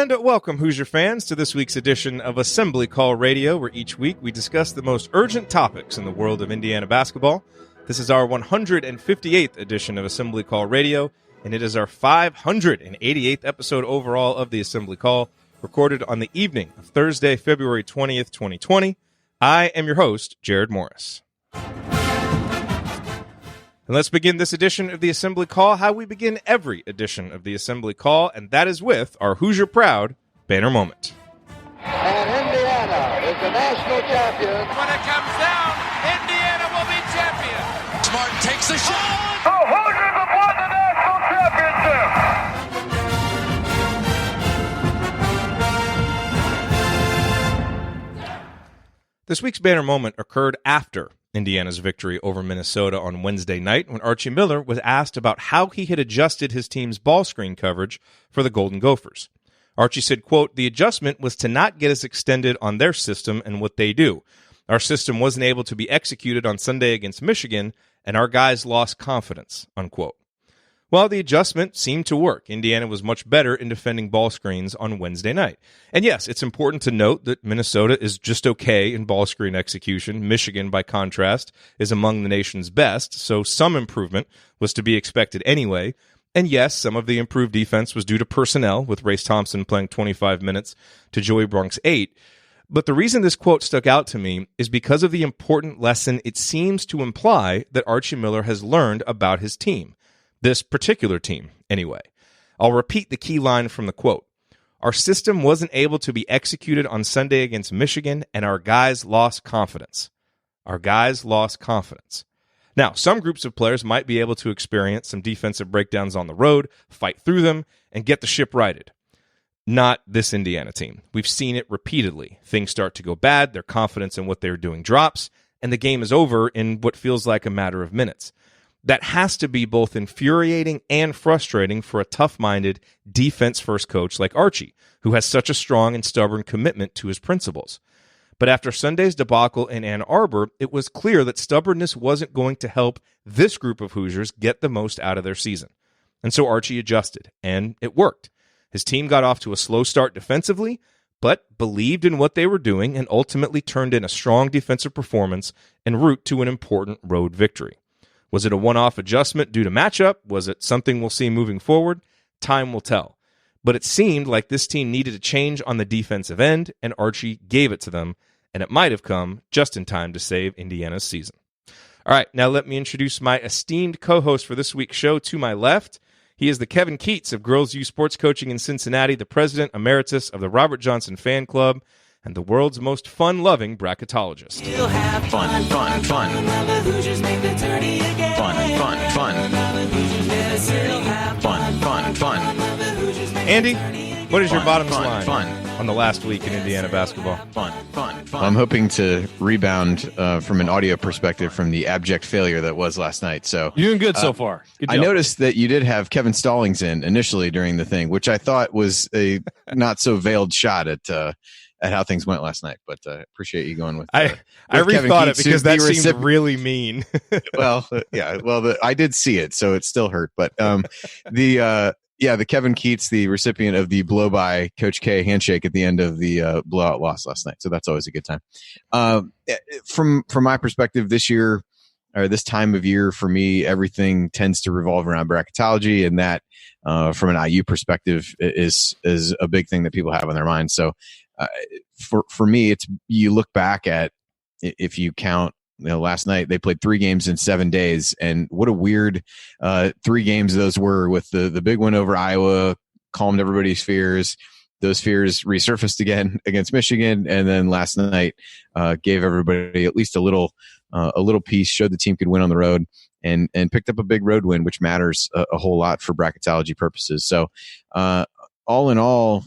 And welcome, Hoosier fans, to this week's edition of Assembly Call Radio, where each week we discuss the most urgent topics in the world of Indiana basketball. This is our 158th edition of Assembly Call Radio, and it is our 588th episode overall of the Assembly Call, recorded on the evening of Thursday, February 20th, 2020. I am your host, Jerod Morris. And let's begin this edition of the Assembly Call how we begin every edition of the Assembly Call, and that is with our Hoosier Proud banner moment. And Indiana is the national champion. When it comes down, Indiana will be champion. Smart takes the shot. The Hoosiers have won the national championship. This week's banner moment occurred after Indiana's victory over Minnesota on Wednesday night when Archie Miller was asked about how he had adjusted his team's ball screen coverage for the Golden Gophers. Archie said, quote, "The adjustment was to not get us extended on their system and what they do. Our system wasn't able to be executed on Sunday against Michigan, and our guys lost confidence," unquote. Well, the adjustment seemed to work. Indiana was much better in defending ball screens on Wednesday night. And yes, it's important to note that Minnesota is just okay in ball screen execution. Michigan, by contrast, is among the nation's best, so some improvement was to be expected anyway. And yes, some of the improved defense was due to personnel, with Race Thompson playing 25 minutes to Joey Brunk's 8. But the reason this quote stuck out to me is because of the important lesson it seems to imply that Archie Miller has learned about his team. This particular team, anyway. I'll repeat the key line from the quote. "Our system wasn't able to be executed on Sunday against Michigan, and our guys lost confidence." Our guys lost confidence. Now, some groups of players might be able to experience some defensive breakdowns on the road, fight through them, and get the ship righted. Not this Indiana team. We've seen it repeatedly. Things start to go bad, their confidence in what they're doing drops, and the game is over in what feels like a matter of minutes. That has to be both infuriating and frustrating for a tough-minded, defense-first coach like Archie, who has such a strong and stubborn commitment to his principles. But after Sunday's debacle in Ann Arbor, it was clear that stubbornness wasn't going to help this group of Hoosiers get the most out of their season. And so Archie adjusted, and it worked. His team got off to a slow start defensively, but believed in what they were doing and ultimately turned in a strong defensive performance en route to an important road victory. Was it a one-off adjustment due to matchup? Was it something we'll see moving forward? Time will tell. But it seemed like this team needed a change on the defensive end, and Archie gave it to them, and it might have come just in time to save Indiana's season. All right, now let me introduce my esteemed co-host for this week's show. To my left, he is the Kevin Keats of Girls U Sports Coaching in Cincinnati, the president emeritus of the Robert Johnson Fan Club, and the world's most fun-loving bracketologist. You'll have fun, fun, fun. The Hoosiers make the tourney again. Fun, fun, fun. Fun, fun, fun. Andy, what is your bottom fun, line on the last week in Indiana basketball? Fun, fun, fun. I'm hoping to rebound from an audio perspective from the abject failure that was last night. So you're doing good so far. Good I job. noticed that you did have Kevin Stallings in initially during the thing, which I thought was a not so veiled shot at how things went last night, but appreciate you going with. I rethought it because that seemed really mean. Well, yeah, well, I did see it, so it still hurt. But the Kevin Keats, the recipient of the blow by Coach K handshake at the end of the blowout loss last night, so that's always a good time. From my perspective, this year or this time of year for me, everything tends to revolve around bracketology, and that from an IU perspective is a big thing that people have on their minds. So. For me, it's you look back at if you count. Last night they played 3 games in 7 days, and what a weird 3 games those were. With the big one over Iowa, calmed everybody's fears. Those fears resurfaced again against Michigan, and then last night gave everybody at least a little piece. Showed the team could win on the road, and picked up a big road win, which matters a whole lot for bracketology purposes. So, all in all,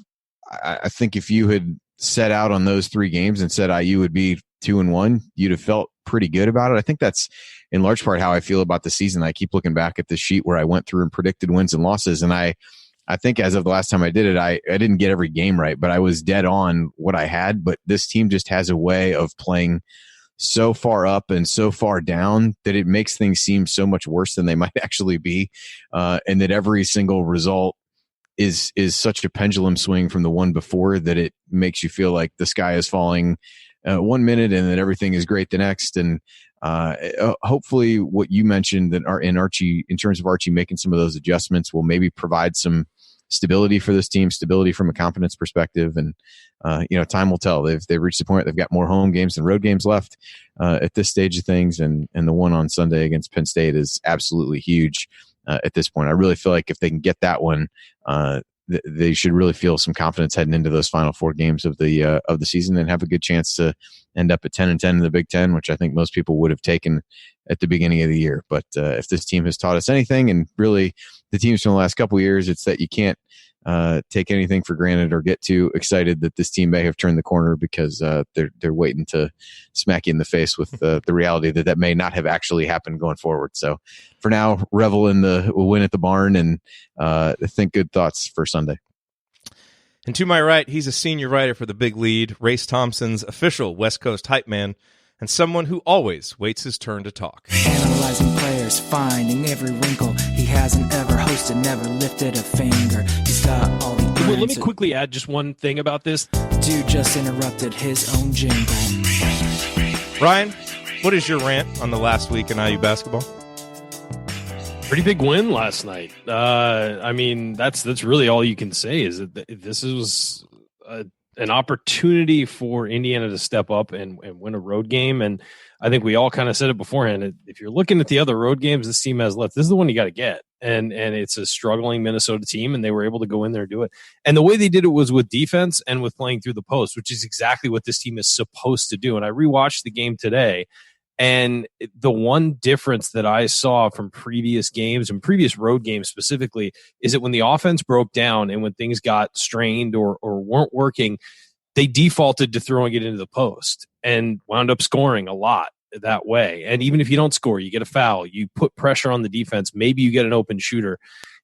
I think if you had set out on those 3 games and said IU would be 2-1, you'd have felt pretty good about it. I think that's in large part how I feel about the season. I keep looking back at the sheet where I went through and predicted wins and losses, and I think as of the last time I did it, I didn't get every game right, but I was dead on what I had. But this team just has a way of playing so far up and so far down that it makes things seem so much worse than they might actually be, and that every single result is such a pendulum swing from the one before that it makes you feel like the sky is falling 1 minute and then everything is great the next. And hopefully what you mentioned that are in Archie, in terms of Archie making some of those adjustments, will maybe provide some stability for this team, stability from a confidence perspective. And, time will tell. They've reached the point, they've got more home games than road games left at this stage of things. And the one on Sunday against Penn State is absolutely huge at this point. I really feel like if they can get that one, they should really feel some confidence heading into those final 4 games of the season and have a good chance to end up at 10-10 in the Big Ten, which I think most people would have taken at the beginning of the year. But if this team has taught us anything, and really the teams from the last couple of years, it's that you can't take anything for granted or get too excited that this team may have turned the corner, because they're waiting to smack you in the face with the reality that may not have actually happened going forward. So for now, revel in the win at the barn and think good thoughts for Sunday. And to my right, he's a senior writer for The Big Lead, Race Thompson's official West Coast hype man, and someone who always waits his turn to talk. Analyzing players, finding every wrinkle. He hasn't ever hosted, never lifted a finger. He's got all the Well, let me quickly add just one thing about this. Dude just interrupted his own jingle. Ryan, what is your rant on the last week in IU basketball? Pretty big win last night. That's really all you can say, is that this was an opportunity for Indiana to step up and win a road game. And I think we all kind of said it beforehand. If you're looking at the other road games this team has left, this is the one you got to get. And it's a struggling Minnesota team, and they were able to go in there and do it. And the way they did it was with defense and with playing through the post, which is exactly what this team is supposed to do. And I rewatched the game today, and the one difference that I saw from previous games and previous road games specifically is that when the offense broke down and when things got strained or weren't working, they defaulted to throwing it into the post and wound up scoring a lot that way. And even if you don't score, you get a foul, you put pressure on the defense, maybe you get an open shooter,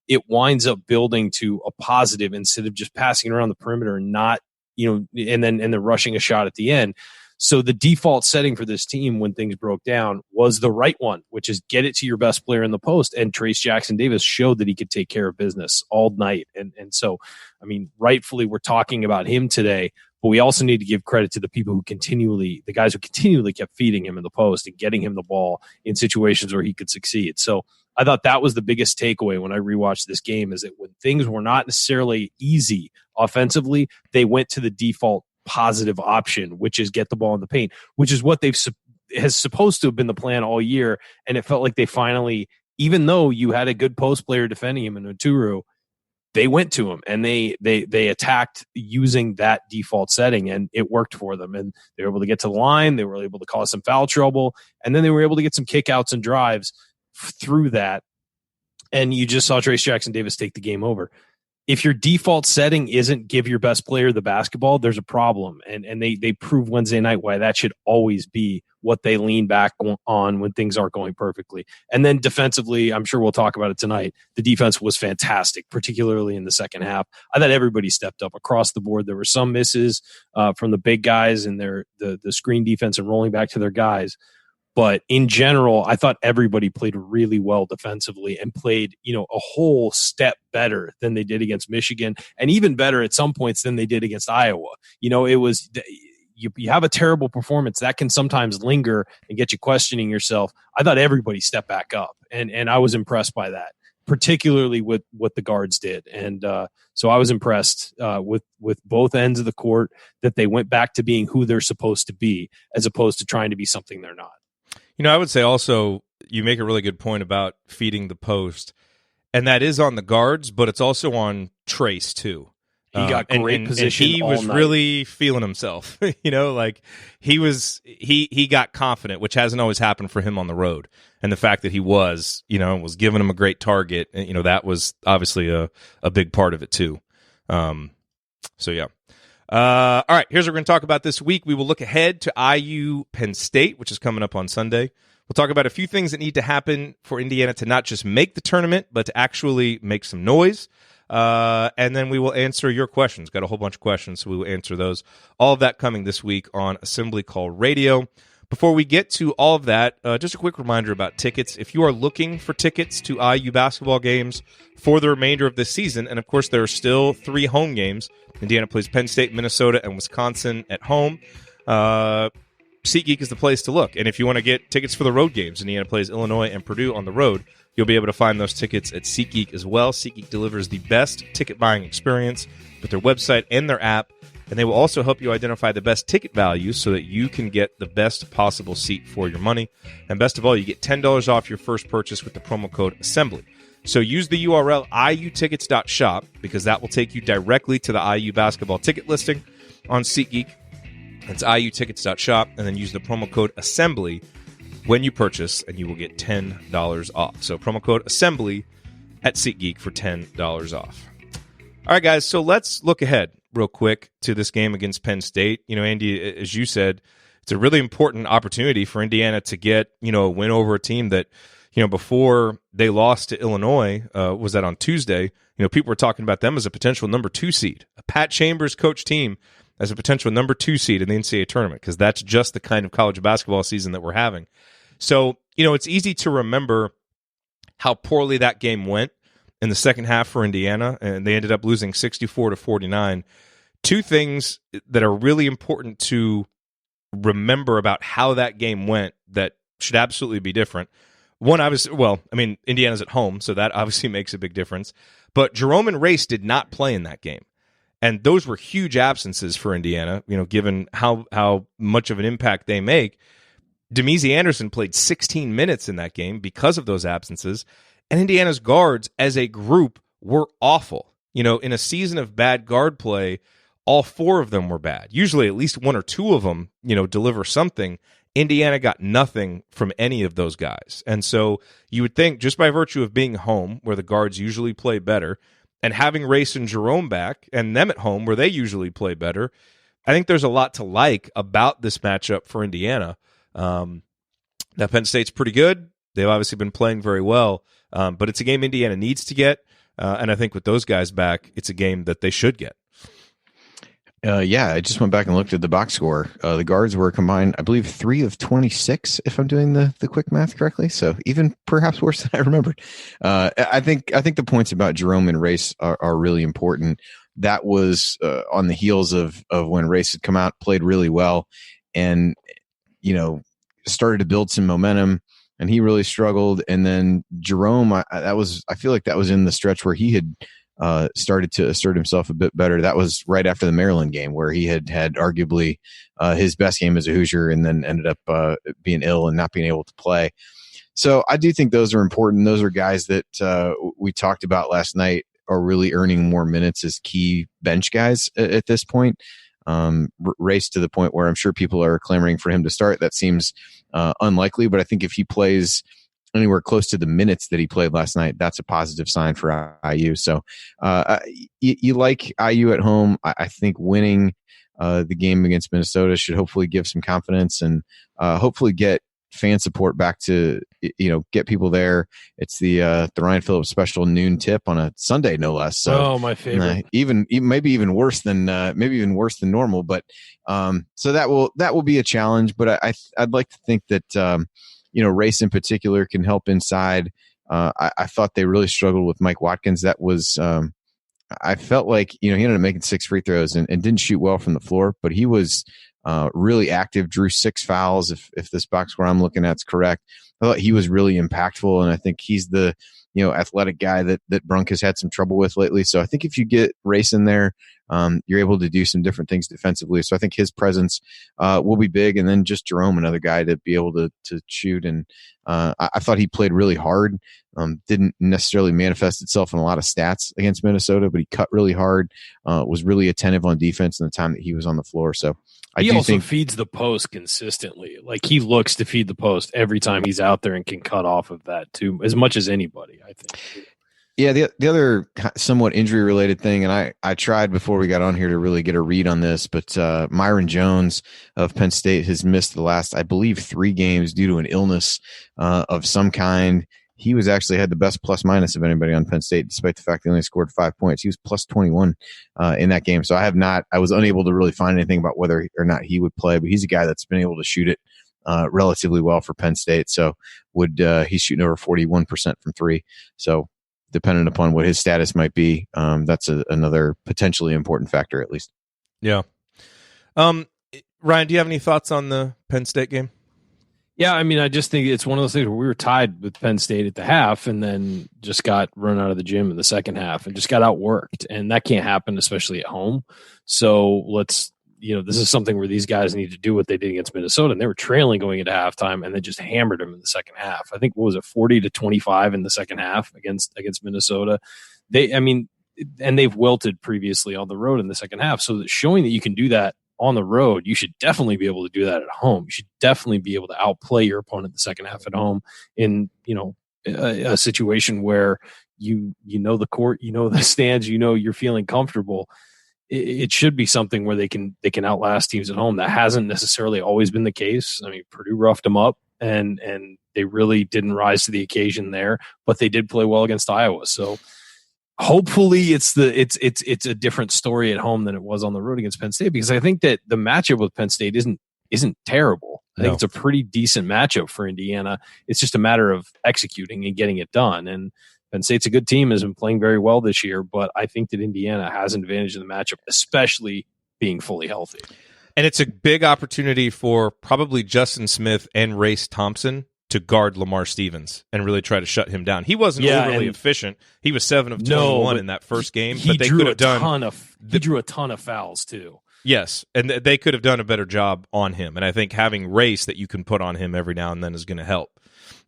it winds up building to a positive instead of just passing around the perimeter and not, and then rushing a shot at the end. So the default setting for this team when things broke down was the right one, which is get it to your best player in the post. And Trace Jackson-Davis showed that he could take care of business all night. And so, rightfully we're talking about him today, but we also need to give credit to the people the guys who continually kept feeding him in the post and getting him the ball in situations where he could succeed. So I thought that was the biggest takeaway when I rewatched this game, is that when things were not necessarily easy offensively, they went to the default positive option, which is get the ball in the paint, which is what has supposed to have been the plan all year. And it felt like they finally, even though you had a good post player defending him in Oturu, they went to him and they attacked using that default setting, and it worked for them. And they were able to get to the line. They were able to cause some foul trouble, and then they were able to get some kickouts and drives through that. And you just saw Trace Jackson-Davis take the game over. If your default setting isn't give your best player the basketball, there's a problem. And they proved Wednesday night why that should always be what they lean back on when things aren't going perfectly. And then defensively, I'm sure we'll talk about it tonight, the defense was fantastic, particularly in the second half. I thought everybody stepped up across the board. There were some misses from the big guys and the screen defense and rolling back to their guys. But in general, I thought everybody played really well defensively and played, a whole step better than they did against Michigan, and even better at some points than they did against Iowa. It was you have a terrible performance that can sometimes linger and get you questioning yourself. I thought everybody stepped back up, and I was impressed by that, particularly with what the guards did. And so I was impressed with both ends of the court, that they went back to being who they're supposed to be, as opposed to trying to be something they're not. I would say also, you make a really good point about feeding the post, and that is on the guards, but it's also on Trace too. He got great position. And he was really feeling himself. He got confident, which hasn't always happened for him on the road. And the fact that he was giving him a great target, that was obviously a big part of it too. So yeah. All right, here's what we're going to talk about this week. We will look ahead to IU Penn State, which is coming up on Sunday. We'll talk about a few things that need to happen for Indiana to not just make the tournament, but to actually make some noise. And then we will answer your questions. Got a whole bunch of questions, so we will answer those. All of that coming this week on Assembly Call Radio. Before we get to all of that, just a quick reminder about tickets. If you are looking for tickets to IU basketball games for the remainder of this season, and of course there are still 3 home games. Indiana plays Penn State, Minnesota, and Wisconsin at home. SeatGeek is the place to look. And if you want to get tickets for the road games, Indiana plays Illinois and Purdue on the road, you'll be able to find those tickets at SeatGeek as well. SeatGeek delivers the best ticket buying experience with their website and their app. And they will also help you identify the best ticket values so that you can get the best possible seat for your money. And best of all, you get $10 off your first purchase with the promo code ASSEMBLY. So use the URL iutickets.shop because that will take you directly to the IU basketball ticket listing on SeatGeek. It's iutickets.shop, and then use the promo code ASSEMBLY when you purchase, and you will get $10 off. So promo code ASSEMBLY at SeatGeek for $10 off. All right, guys, so let's look ahead real quick to this game against Penn State. You know, Andy, as you said, it's a really important opportunity for Indiana to get, a win over a team that, before they lost to Illinois, was that on Tuesday, people were talking about them as a potential number 2 seed, a Pat Chambers coach team as a potential number 2 seed in the NCAA tournament, because that's just the kind of college basketball season that we're having. So, it's easy to remember how poorly that game went in the second half for Indiana, and they ended up losing 64-49. 2 things that are really important to remember about how that game went that should absolutely be different. One, Indiana's at home, so that obviously makes a big difference. But Jerome and Race did not play in that game. And those were huge absences for Indiana, given how much of an impact they make. Demezy Anderson played 16 minutes in that game because of those absences. And Indiana's guards as a group were awful. In a season of bad guard play, all 4 of them were bad. Usually at least 1 or 2 of them, deliver something. Indiana got nothing from any of those guys. And so you would think just by virtue of being home, where the guards usually play better, and having Race and Jerome back and them at home where they usually play better, I think there's a lot to like about this matchup for Indiana. Now, Penn State's pretty good. They've obviously been playing very well. But it's a game Indiana needs to get, and I think with those guys back, it's a game that they should get. I just went back and looked at the box score. The guards were combined, I believe, 3 of 26, if I'm doing the quick math correctly. So even perhaps worse than I remembered. I think the points about Jerome and Race are really important. That was on the heels of when Race had come out, played really well, and started to build some momentum. And he really struggled. And then Jerome, I feel like that was in the stretch where he had started to assert himself a bit better. That was right after the Maryland game, where he had arguably his best game as a Hoosier, and then ended up being ill and not being able to play. So I do think those are important. Those are guys that we talked about last night are really earning more minutes as key bench guys at this point. Race to the point where I'm sure people are clamoring for him to start. That seems unlikely, but I think if he plays anywhere close to the minutes that he played last night, that's a positive sign for IU. So you like IU at home. I think winning the game against Minnesota should hopefully give some confidence and hopefully get fan support back to, get people there. It's the Ryan Phillips special noon tip on a Sunday, no less. So my favorite. Even maybe even worse than normal. But so that will be a challenge. But I'd like to think that Race in particular can help inside. I thought they really struggled with Mike Watkins. That was I felt like he ended up making 6 free throws and didn't shoot well from the floor, but he was really active, drew 6 fouls. If this box score I'm looking at is correct, I thought he was really impactful, and I think he's the athletic guy that Brunk has had some trouble with lately. So I think if you get Race in there, you're able to do some different things defensively. So I think his presence will be big, and then just Jerome, another guy to be able to shoot. And I thought he played really hard. Didn't necessarily manifest itself in a lot of stats against Minnesota, but he cut really hard, was really attentive on defense in the time that he was on the floor. So he also feeds the post consistently. Like, he looks to feed the post every time he's out there and can cut off of that too, as much as anybody, I think. Yeah, the other somewhat injury-related thing, and I tried before we got on here to really get a read on this, but Myron Jones of Penn State has missed the last, I believe, 3 games due to an illness of some kind. He was actually had the best plus-minus of anybody on Penn State, despite the fact they only scored 5 points. He was plus 21 in that game. So I was unable to really find anything about whether or not he would play, but he's a guy that's been able to shoot it relatively well for Penn State. So he's shooting over 41% from three. So depending upon what his status might be, that's another potentially important factor, at least. Yeah. Ryan, do you have any thoughts on the Penn State game? Yeah, I mean, I just think it's one of those things where we were tied with Penn State at the half and then just got run out of the gym in the second half and just got outworked. And that can't happen, especially at home. So this is something where these guys need to do what they did against Minnesota. And they were trailing going into halftime and they just hammered them in the second half. I think, 40-25 in the second half against Minnesota. And they've wilted previously on the road in the second half. So showing that you can do that on the road, you should definitely be able to do that at home. You should definitely be able to outplay your opponent in the second half at home in, a situation where you know the court, the stands, you're feeling comfortable. It should be something where they can outlast teams at home. That hasn't necessarily always been the case. I mean, Purdue roughed them up and they really didn't rise to the occasion there, but they did play well against Iowa. So hopefully it's a different story at home than it was on the road against Penn State, because I think that the matchup with Penn State isn't terrible. I think it's a pretty decent matchup for Indiana. It's just a matter of executing and getting it done. And Penn State's a good team, has been playing very well this year, but I think that Indiana has an advantage in the matchup, especially being fully healthy. And it's a big opportunity for probably Justin Smith and Race Thompson to guard Lamar Stevens and really try to shut him down. He wasn't overly efficient. He was 7 of 21 in that first game, but they could have done. He drew a ton of fouls too. Yes, and they could have done a better job on him. And I think having Race that you can put on him every now and then is going to help.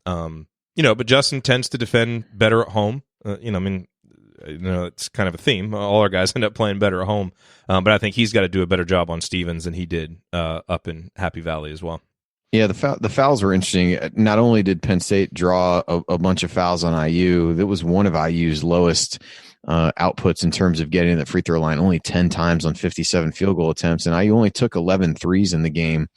But Justin tends to defend better at home. It's kind of a theme. All our guys end up playing better at home, but I think he's got to do a better job on Stevens than he did up in Happy Valley as well. Yeah, the fouls were interesting. Not only did Penn State draw a bunch of fouls on IU, that was one of IU's lowest outputs in terms of getting the free throw line, only 10 times on 57 field goal attempts. And IU only took 11 threes in the game.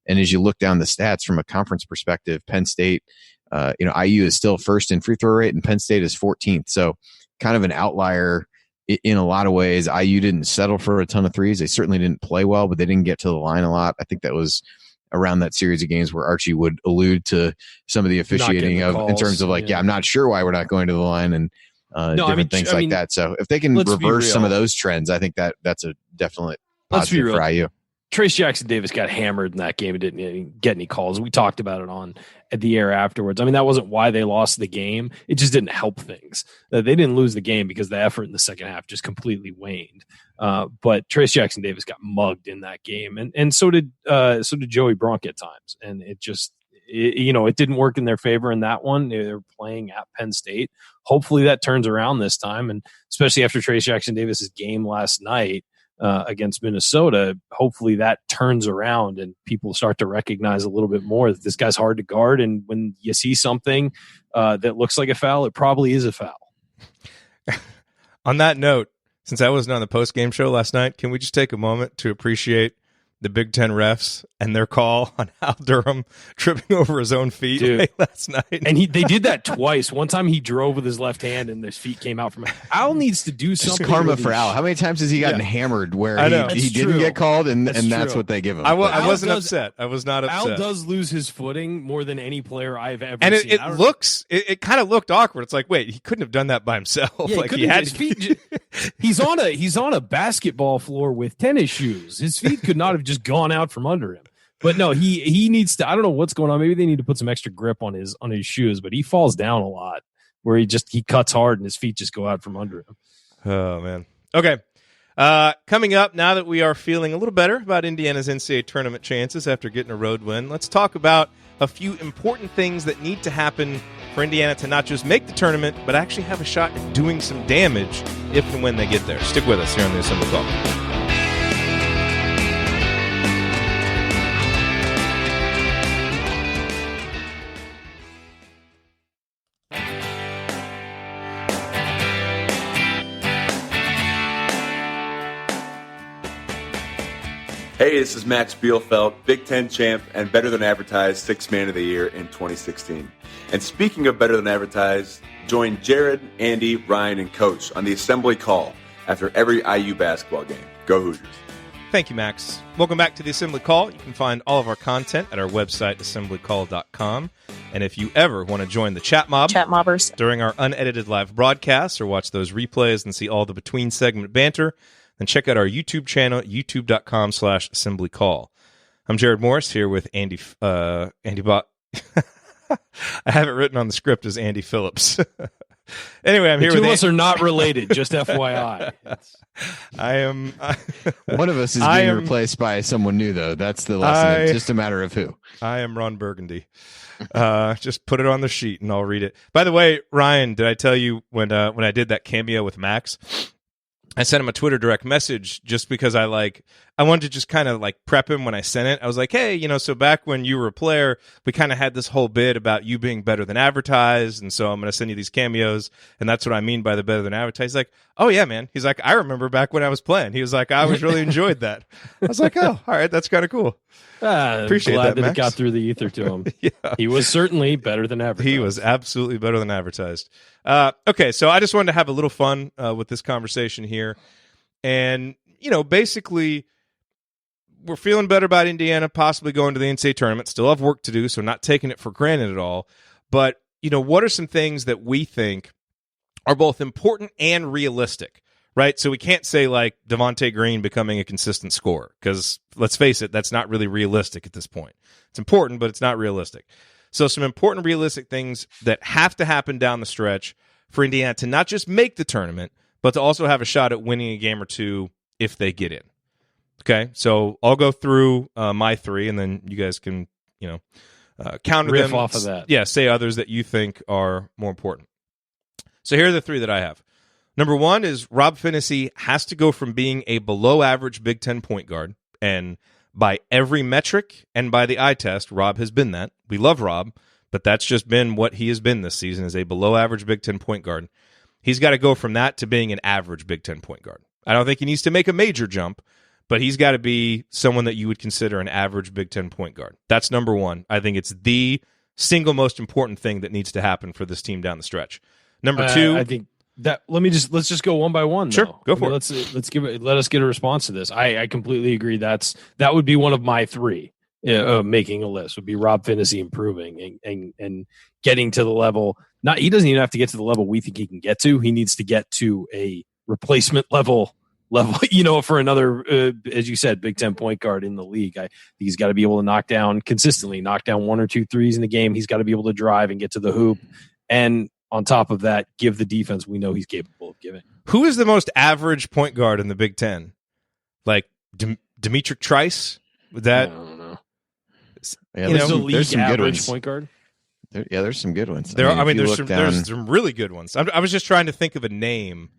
And as you look down the stats from a conference perspective, Penn State, IU is still first in free throw rate and Penn State is 14th. So kind of an outlier in a lot of ways. IU didn't settle for a ton of threes. They certainly didn't play well, but they didn't get to the line a lot. I think that was around that series of games where Archie would allude to some of the officiating in terms of I'm not sure why we're not going to the line and different things like that. So if they can reverse some of those trends, I think that's a definite positive for IU. Trace Jackson-Davis got hammered in that game and didn't get any calls. We talked about it at the air afterwards. I mean, that wasn't why they lost the game. It just didn't help things. They didn't lose the game because the effort in the second half just completely waned. But Trace Jackson-Davis got mugged in that game, and so did Joey Bronk at times. And it didn't work in their favor in that one. They're playing at Penn State. Hopefully that turns around this time, and especially after Trace Jackson-Davis's game last night against Minnesota, hopefully that turns around and people start to recognize a little bit more that this guy's hard to guard. And when you see something that looks like a foul, it probably is a foul. On that note, since I wasn't on the post-game show last night, can we just take a moment to appreciate the Big Ten refs and their call on Al Durham tripping over his own feet last night? And they did that twice. One time he drove with his left hand and his feet came out from it. Al needs to do something. Just karma for Al. How many times has he gotten hammered where he didn't get called and that's what they give him? I wasn't upset. I was not upset. Al does lose his footing more than any player I've ever seen. And it kind of looked awkward. It's like, wait, he couldn't have done that by himself. Yeah, he had his feet. He's on a basketball floor with tennis shoes. His feet could not have just gone out from under him. But no, he needs to. I don't know what's going on. Maybe they need to put some extra grip on his shoes. But he falls down a lot, where he cuts hard and his feet just go out from under him. Oh man. Okay. Coming up, now that we are feeling a little better about Indiana's NCAA tournament chances after getting a road win, let's talk about a few important things that need to happen for Indiana to not just make the tournament, but actually have a shot at doing some damage if and when they get there. Stick with us here on the Assembly Call. Hey, this is Max Bielfeldt, Big Ten champ and Better Than Advertised Sixth Man of the Year in 2016. And speaking of Better Than Advertised, join Jerod, Andy, Ryan, and Coach on the Assembly Call after every IU basketball game. Go Hoosiers. Thank you, Max. Welcome back to the Assembly Call. You can find all of our content at our website, assemblycall.com. And if you ever want to join the chat mobbers during our unedited live broadcasts or watch those replays and see all the between segment banter, then check out our YouTube channel at youtube.com/assemblycall. I'm Jerod Morris here with Andy Bot. I have it written on the script as Andy Phillips. Anyway, I'm here with... Two of us are not related, just FYI. I am... One of us is being replaced by someone new, though. That's the lesson. It's just a matter of who. I am Ron Burgundy. Just put it on the sheet and I'll read it. By the way, Ryan, did I tell you when I did that cameo with Max, I sent him a Twitter direct message just because I wanted to just kind of like prep him when I sent it. I was like, hey, so back when you were a player, we kind of had this whole bit about you being better than advertised. And so I'm going to send you these cameos. And that's what I mean by the better than advertised. He's like, oh yeah, man. He's like, I remember back when I was playing. He was like, I always really enjoyed that. I was like, oh, all right. That's kind of cool. Appreciate glad that Max. It got through the ether to him. Yeah. He was certainly better than advertised. He was absolutely better than advertised. Okay, so I just wanted to have a little fun with this conversation here. And, basically, we're feeling better about Indiana possibly going to the NCAA tournament. Still have work to do, so not taking it for granted at all. But, what are some things that we think are both important and realistic? Right, so we can't say like Devontae Green becoming a consistent scorer because let's face it, that's not really realistic at this point. It's important, but it's not realistic. So some important realistic things that have to happen down the stretch for Indiana to not just make the tournament, but to also have a shot at winning a game or two if they get in. Okay, so I'll go through my three, and then you guys can counter riff them off of that. Yeah, say others that you think are more important. So here are the three that I have. Number one is Rob Phinisee has to go from being a below-average Big Ten point guard, and by every metric and by the eye test, Rob has been that. We love Rob, but that's just been what he has been this season, as a below-average Big Ten point guard. He's got to go from that to being an average Big Ten point guard. I don't think he needs to make a major jump, but he's got to be someone that you would consider an average Big Ten point guard. That's number one. I think it's the single most important thing that needs to happen for this team down the stretch. Number two, I think that let's just go one by one. Sure, though. go for it. Let us get a response to this. I completely agree. That would be one of my three. Making a list would be Rob Phinisee improving and getting to the level. He doesn't even have to get to the level we think he can get to. He needs to get to a replacement level, for another, as you said, Big Ten point guard in the league. I think he's got to be able to consistently knock down 1 or 2 threes in the game. He's got to be able to drive and get to the hoop. And on top of that, give the defense we know he's capable of giving. Who is the most average point guard in the Big Ten? Like Demetric Trice? Would that? I don't know. Yeah, there's some good average ones. point guard. There's some good ones. There's some really good ones. I was just trying to think of a name.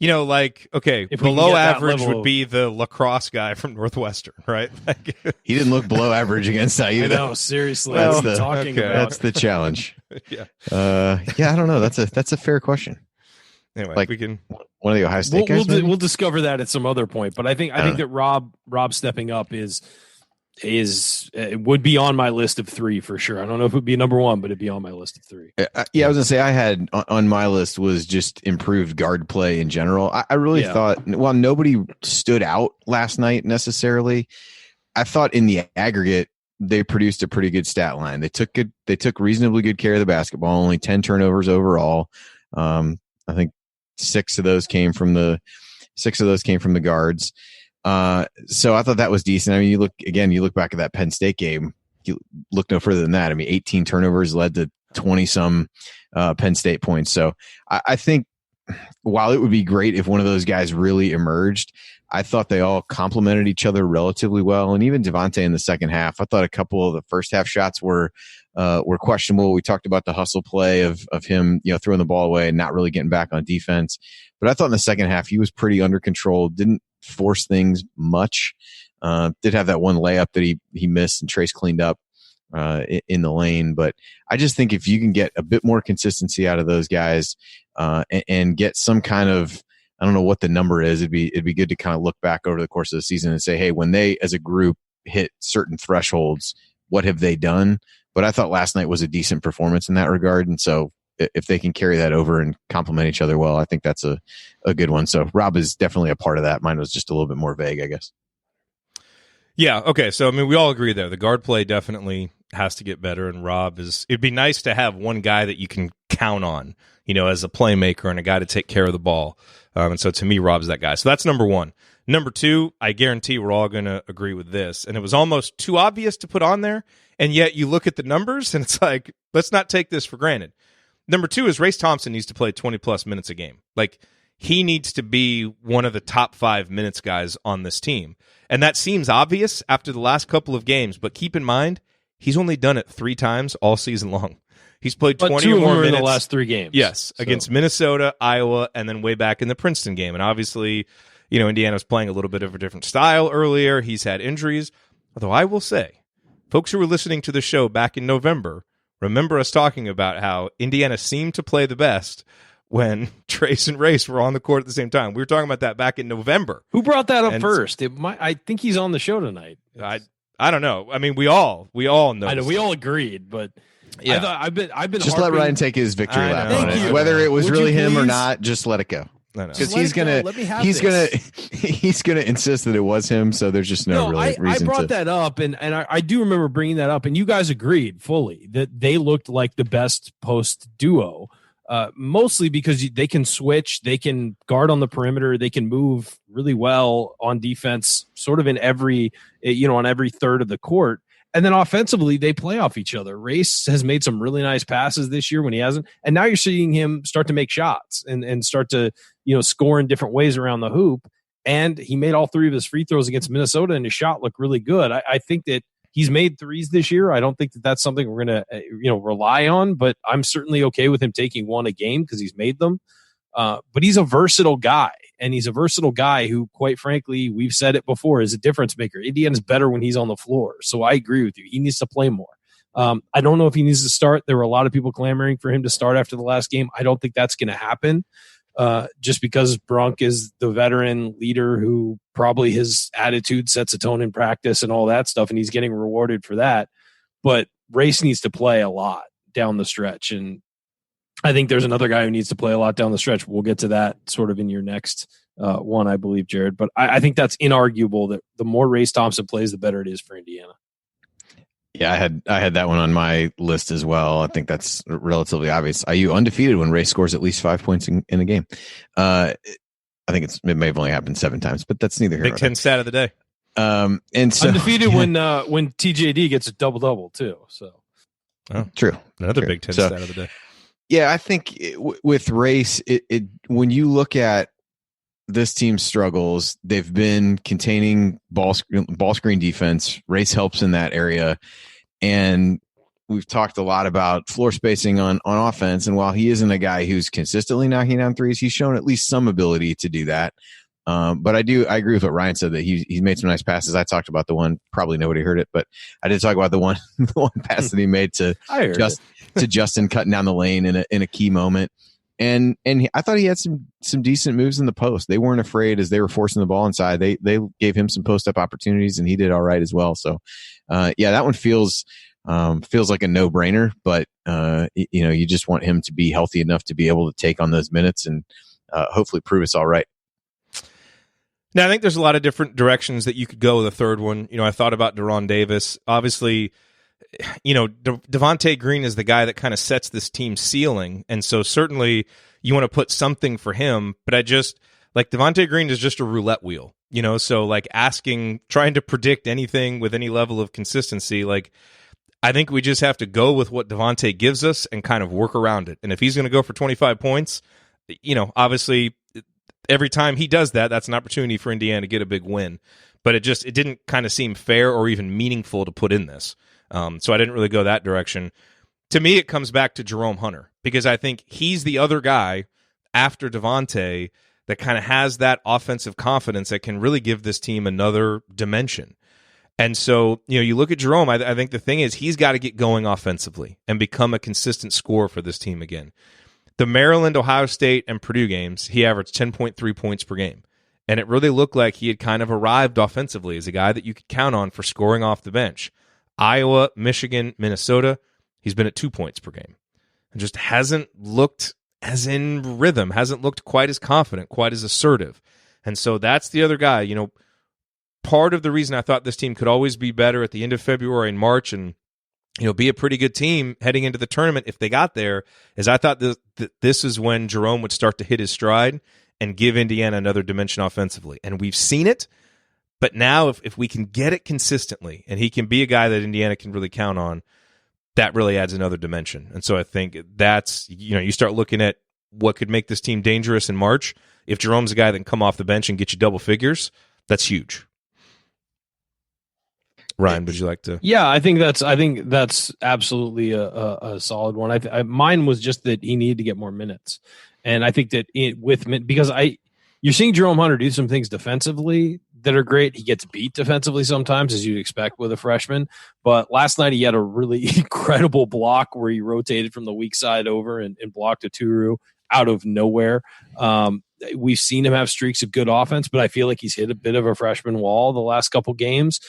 If below average would be the lacrosse guy from Northwestern, right? He didn't look below average against IU. I know, seriously. That's That's the challenge. Yeah. I don't know. That's a fair question. Anyway, we can. One of the Ohio State guys. We'll discover that at some other point. But I think that Rob stepping up would be on my list of 3 for sure. I don't know if it would be number 1, but it'd be on my list of 3. I was gonna say I had on my list was just improved guard play in general. I really thought, while nobody stood out last night necessarily, I thought in the aggregate they produced a pretty good stat line. They took reasonably good care of the basketball. Only 10 turnovers overall. I think 6 of those came from the guards. So I thought that was decent. I mean, you look back at that Penn State game, you look no further than that. I mean, 18 turnovers led to 20 some Penn State points. So I think while it would be great if one of those guys really emerged, I thought they all complemented each other relatively well. And even Devontae in the second half, I thought a couple of the first half shots were questionable. We talked about the hustle play of him, throwing the ball away and not really getting back on defense. But I thought in the second half, he was pretty under control, didn't force things much. Did have that one layup that he missed and Trace cleaned up in the lane. But I just think if you can get a bit more consistency out of those guys and get some kind of, I don't know what the number is, it'd be good to kind of look back over the course of the season and say, hey, when they as a group hit certain thresholds, what have they done? But I thought last night was a decent performance in that regard. And so if they can carry that over and complement each other well, I think that's a good one. So Rob is definitely a part of that. Mine was just a little bit more vague, I guess. Yeah, okay. So, I mean, we all agree there. The guard play definitely has to get better, and it'd be nice to have one guy that you can count on, as a playmaker and a guy to take care of the ball. And so, to me, Rob's that guy. So that's number one. Number two, I guarantee we're all going to agree with this. And it was almost too obvious to put on there, and yet you look at the numbers, and it's like, let's not take this for granted. Number two is Race Thompson needs to play 20-plus minutes a game. Like, he needs to be one of the top 5 minutes guys on this team. And that seems obvious after the last couple of games, but keep in mind, he's only done it 3 times all season long. He's played 20 or more minutes in the last 3 games. Yes, so. Against Minnesota, Iowa, and then way back in the Princeton game. And obviously, Indiana's playing a little bit of a different style earlier. He's had injuries. Although I will say, folks who were listening to the show back in November, remember us talking about how Indiana seemed to play the best when Trace and Race were on the court at the same time. We were talking about that back in November. Who brought that up first? I think he's on the show tonight. I don't know. I mean, we all know. I know we all agreed, but yeah, I've been just let Ryan take his victory lap on it. You. Whether it was Would really him or please? not, just let it go. Because he's gonna insist that it was him. So there's just no reason. I brought that up, and I do remember bringing that up, and you guys agreed fully that they looked like the best post duo. Mostly because they can switch, they can guard on the perimeter, they can move really well on defense, sort of in every, on every third of the court. And then offensively, they play off each other. Race has made some really nice passes this year when he hasn't. And now you're seeing him start to make shots and start to, score in different ways around the hoop. And he made all 3 of his free throws against Minnesota, and his shot looked really good. I think that he's made 3s this year. I don't think that that's something we're going to, rely on, but I'm certainly okay with him taking 1 a game because he's made them. But he's a versatile guy, and he's a versatile guy who, quite frankly, we've said it before, is a difference maker. Indiana's better when he's on the floor. So I agree with you. He needs to play more. I don't know if he needs to start. There were a lot of people clamoring for him to start after the last game. I don't think that's going to happen. Just because Brunk is the veteran leader who probably his attitude sets a tone in practice and all that stuff, and he's getting rewarded for that. But Race needs to play a lot down the stretch, and I think there's another guy who needs to play a lot down the stretch. We'll get to that sort of in your next one, I believe, Jerod. But I think that's inarguable that the more Race Thompson plays, the better it is for Indiana. Yeah, I had that one on my list as well. I think that's relatively obvious. IU undefeated when Race scores at least 5 points in a game. I think it may have only happened 7 times, but that's neither here nor there. Big Ten stat of the day. And so undefeated when TJD gets a double too. So true, another Big Ten stat of the day. Yeah, I think with Race, when you look at this team's struggles, they've been containing ball screen defense. Race helps in that area, and we've talked a lot about floor spacing on offense. And while he isn't a guy who's consistently knocking down 3s, he's shown at least some ability to do that. But I agree with what Ryan said that he's made some nice passes. I talked about the one, probably nobody heard it, but I did talk about the one pass that he made to Justin cutting down the lane in a key moment. And I thought he had some decent moves in the post. They weren't afraid as they were forcing the ball inside. They gave him some post up opportunities, and he did all right as well. So, that one feels like a no brainer. But you just want him to be healthy enough to be able to take on those minutes and hopefully prove it's all right. Now, I think there's a lot of different directions that you could go with the third one. I thought about Deron Davis. Obviously, Devontae Green is the guy that kind of sets this team's ceiling. And so certainly you want to put something for him. But Devontae Green is just a roulette wheel, so trying to predict anything with any level of consistency, I think we just have to go with what Devontae gives us and kind of work around it. And if he's going to go for 25 points, obviously every time he does that, that's an opportunity for Indiana to get a big win. But it didn't kind of seem fair or even meaningful to put in this. So I didn't really go that direction. To me, it comes back to Jerome Hunter, because I think he's the other guy after Devontae that kind of has that offensive confidence that can really give this team another dimension. And so, you look at Jerome, I think the thing is he's got to get going offensively and become a consistent scorer for this team again. The Maryland, Ohio State, and Purdue games, he averaged 10.3 points per game. And it really looked like he had kind of arrived offensively as a guy that you could count on for scoring off the bench. Iowa, Michigan, Minnesota, he's been at 2 points per game. And just hasn't looked as in rhythm, hasn't looked quite as confident, quite as assertive. And so that's the other guy. part of the reason I thought this team could always be better at the end of February and March and be a pretty good team heading into the tournament if they got there, is I thought this is when Jerome would start to hit his stride and give Indiana another dimension offensively. And we've seen it, but now if we can get it consistently and he can be a guy that Indiana can really count on, that really adds another dimension. And so I think that's, you start looking at what could make this team dangerous in March. If Jerome's a guy that can come off the bench and get you double figures, that's huge. Ryan, would you like to? Yeah, I think that's absolutely a solid one. Mine was just that he needed to get more minutes, and I think that because you're seeing Jerome Hunter do some things defensively that are great. He gets beat defensively sometimes, as you'd expect with a freshman. But last night he had a really incredible block where he rotated from the weak side over and blocked a Turu out of nowhere. We've seen him have streaks of good offense, but I feel like he's hit a bit of a freshman wall the last couple games.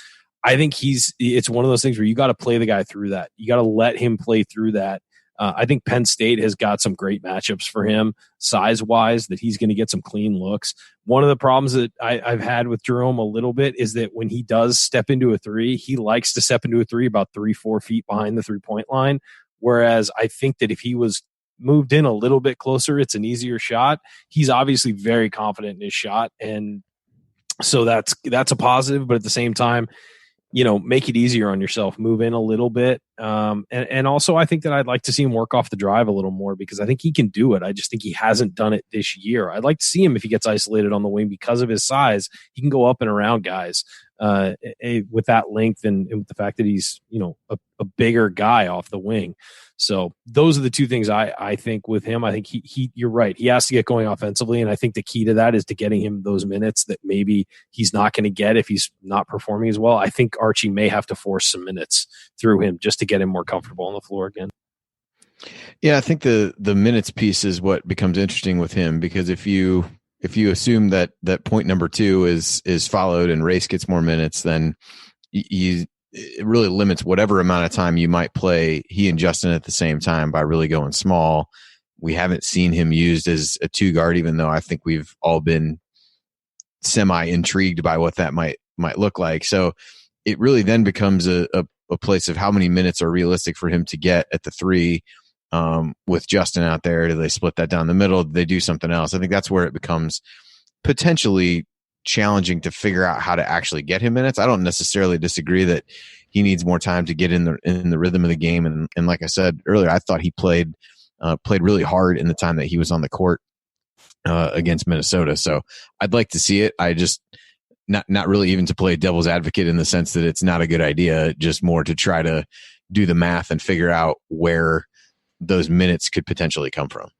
I think it's one of those things where you got to play the guy through that. You got to let him play through that. I think Penn State has got some great matchups for him size-wise that he's going to get some clean looks. One of the problems that I've had with Jerome a little bit is that when he does step into a three, he likes to step into a three about 3-4 feet behind the three-point line, whereas I think that if he was moved in a little bit closer, it's an easier shot. He's obviously very confident in his shot, and so that's a positive, but at the same time, make it easier on yourself, move in a little bit. And also I think that I'd like to see him work off the drive a little more because I think he can do it. I just think he hasn't done it this year. I'd like to see him if he gets isolated on the wing because of his size. He can go up and around guys with that length and with the fact that he's, a bigger guy off the wing. So those are the two things I think with him. I think you're right. He has to get going offensively. And I think the key to that is to getting him those minutes that maybe he's not going to get if he's not performing as well. I think Archie may have to force some minutes through him just to get him more comfortable on the floor again. Yeah, I think the minutes piece is what becomes interesting with him, because if you assume that point number 2 is followed and Race gets more minutes, then it really limits whatever amount of time you might play he and Justin at the same time by really going small. We haven't seen him used as a 2 guard, even though I think we've all been semi intrigued by what that might look like. So it really then becomes a place of how many minutes are realistic for him to get at the 3 with Justin out there. Do they split that down the middle? Do they do something else? I think that's where it becomes potentially challenging to figure out how to actually get him minutes. I don't necessarily disagree that he needs more time to get in the rhythm of the game. And like I said earlier, I thought he played really hard in the time that he was on the court against Minnesota. So I'd like to see it. I just not really even to play devil's advocate in the sense that it's not a good idea, just more to try to do the math and figure out where those minutes could potentially come from.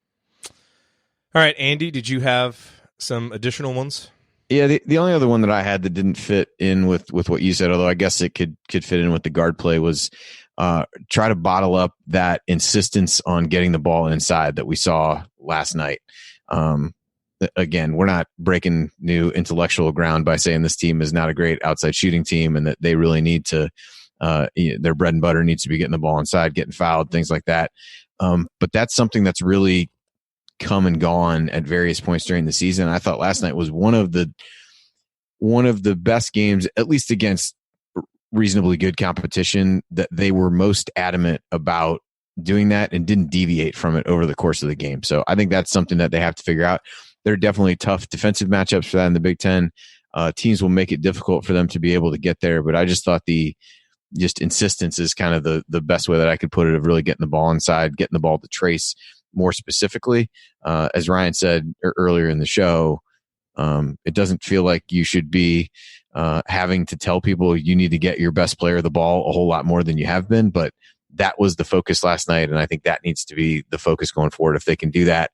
All right, Andy, did you have some additional ones? Yeah, the only other one that I had that didn't fit in with what you said, although I guess it could fit in with the guard play, was try to bottle up that insistence on getting the ball inside that we saw last night. Again, we're not breaking new intellectual ground by saying this team is not a great outside shooting team and that they really need to their bread and butter needs to be getting the ball inside, getting fouled, things like that. But that's something that's really come and gone at various points during the season. I thought last night was one of the best games, at least against reasonably good competition, that they were most adamant about doing that and didn't deviate from it over the course of the game. So I think that's something that they have to figure out. There are definitely tough defensive matchups for that in the Big Ten. Teams will make it difficult for them to be able to get there, but I just thought just insistence is kind of the best way that I could put it, of really getting the ball inside, getting the ball to Trace more specifically. As Ryan said earlier in the show, it doesn't feel like you should be having to tell people you need to get your best player the ball a whole lot more than you have been, but that was the focus last night, and I think that needs to be the focus going forward. If they can do that,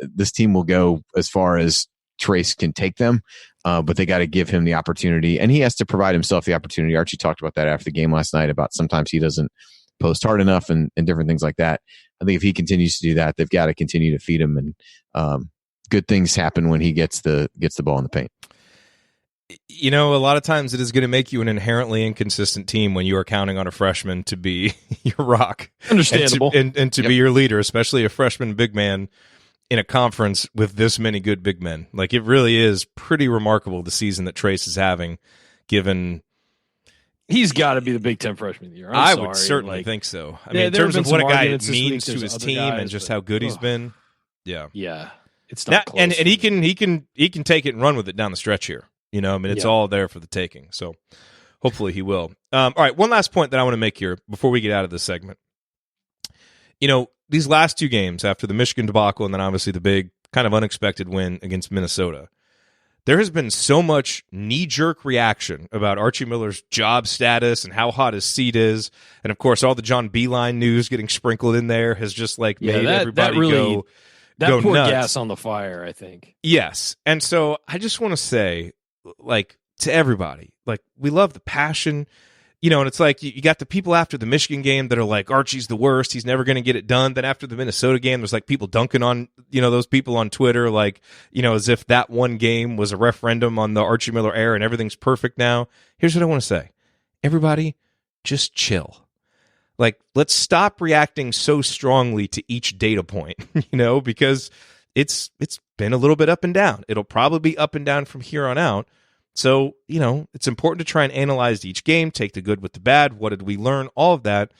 this team will go as far as Trace can take them, but they got to give him the opportunity, and he has to provide himself the opportunity. Archie talked about that after the game last night, about sometimes he doesn't post hard enough and different things like that. I think if he continues to do that, they've got to continue to feed him, and good things happen when he gets the ball in the paint. A lot of times it is going to make you an inherently inconsistent team when you are counting on a freshman to be your rock. Understandable. And to be your leader, especially a freshman big man in a conference with this many good big men. Like, it really is pretty remarkable the season that Trace is having, given. He's got to be the Big Ten Freshman of the Year. I sorry. would certainly like, think so. I yeah, mean, in terms of what a guy means to There's his other team guys, and just but- how good he's been. Yeah. Yeah. It's not close. And he can take it and run with it down the stretch here. You know, I mean, it's all there for the taking. So hopefully he will. All right, one last point that I want to make here before we get out of this segment. You know, these last two games after the Michigan debacle and then obviously the big kind of unexpected win against Minnesota, there has been so much knee-jerk reaction about Archie Miller's job status and how hot his seat is. And, of course, all the John Beilein news getting sprinkled in there has just, like, made everybody go That poured nuts. gas on the fire, I think. Yes. And so I just want to say, like, to everybody, like, we love the passion. You know, and it's like you got the people after the Michigan game that are like, Archie's the worst. He's never going to get it done. Then after the Minnesota game, there's like people dunking on, you know, those people on Twitter, like, you know, as if that one game was a referendum on the Archie Miller era and everything's perfect now. Here's what I want to say. Everybody, just chill. Like, let's stop reacting so strongly to each data point, you know, because it's been a little bit up and down. It'll probably be up and down from here on out. So, you know, it's important to try and analyze each game, take the good with the bad. What did we learn? All of that.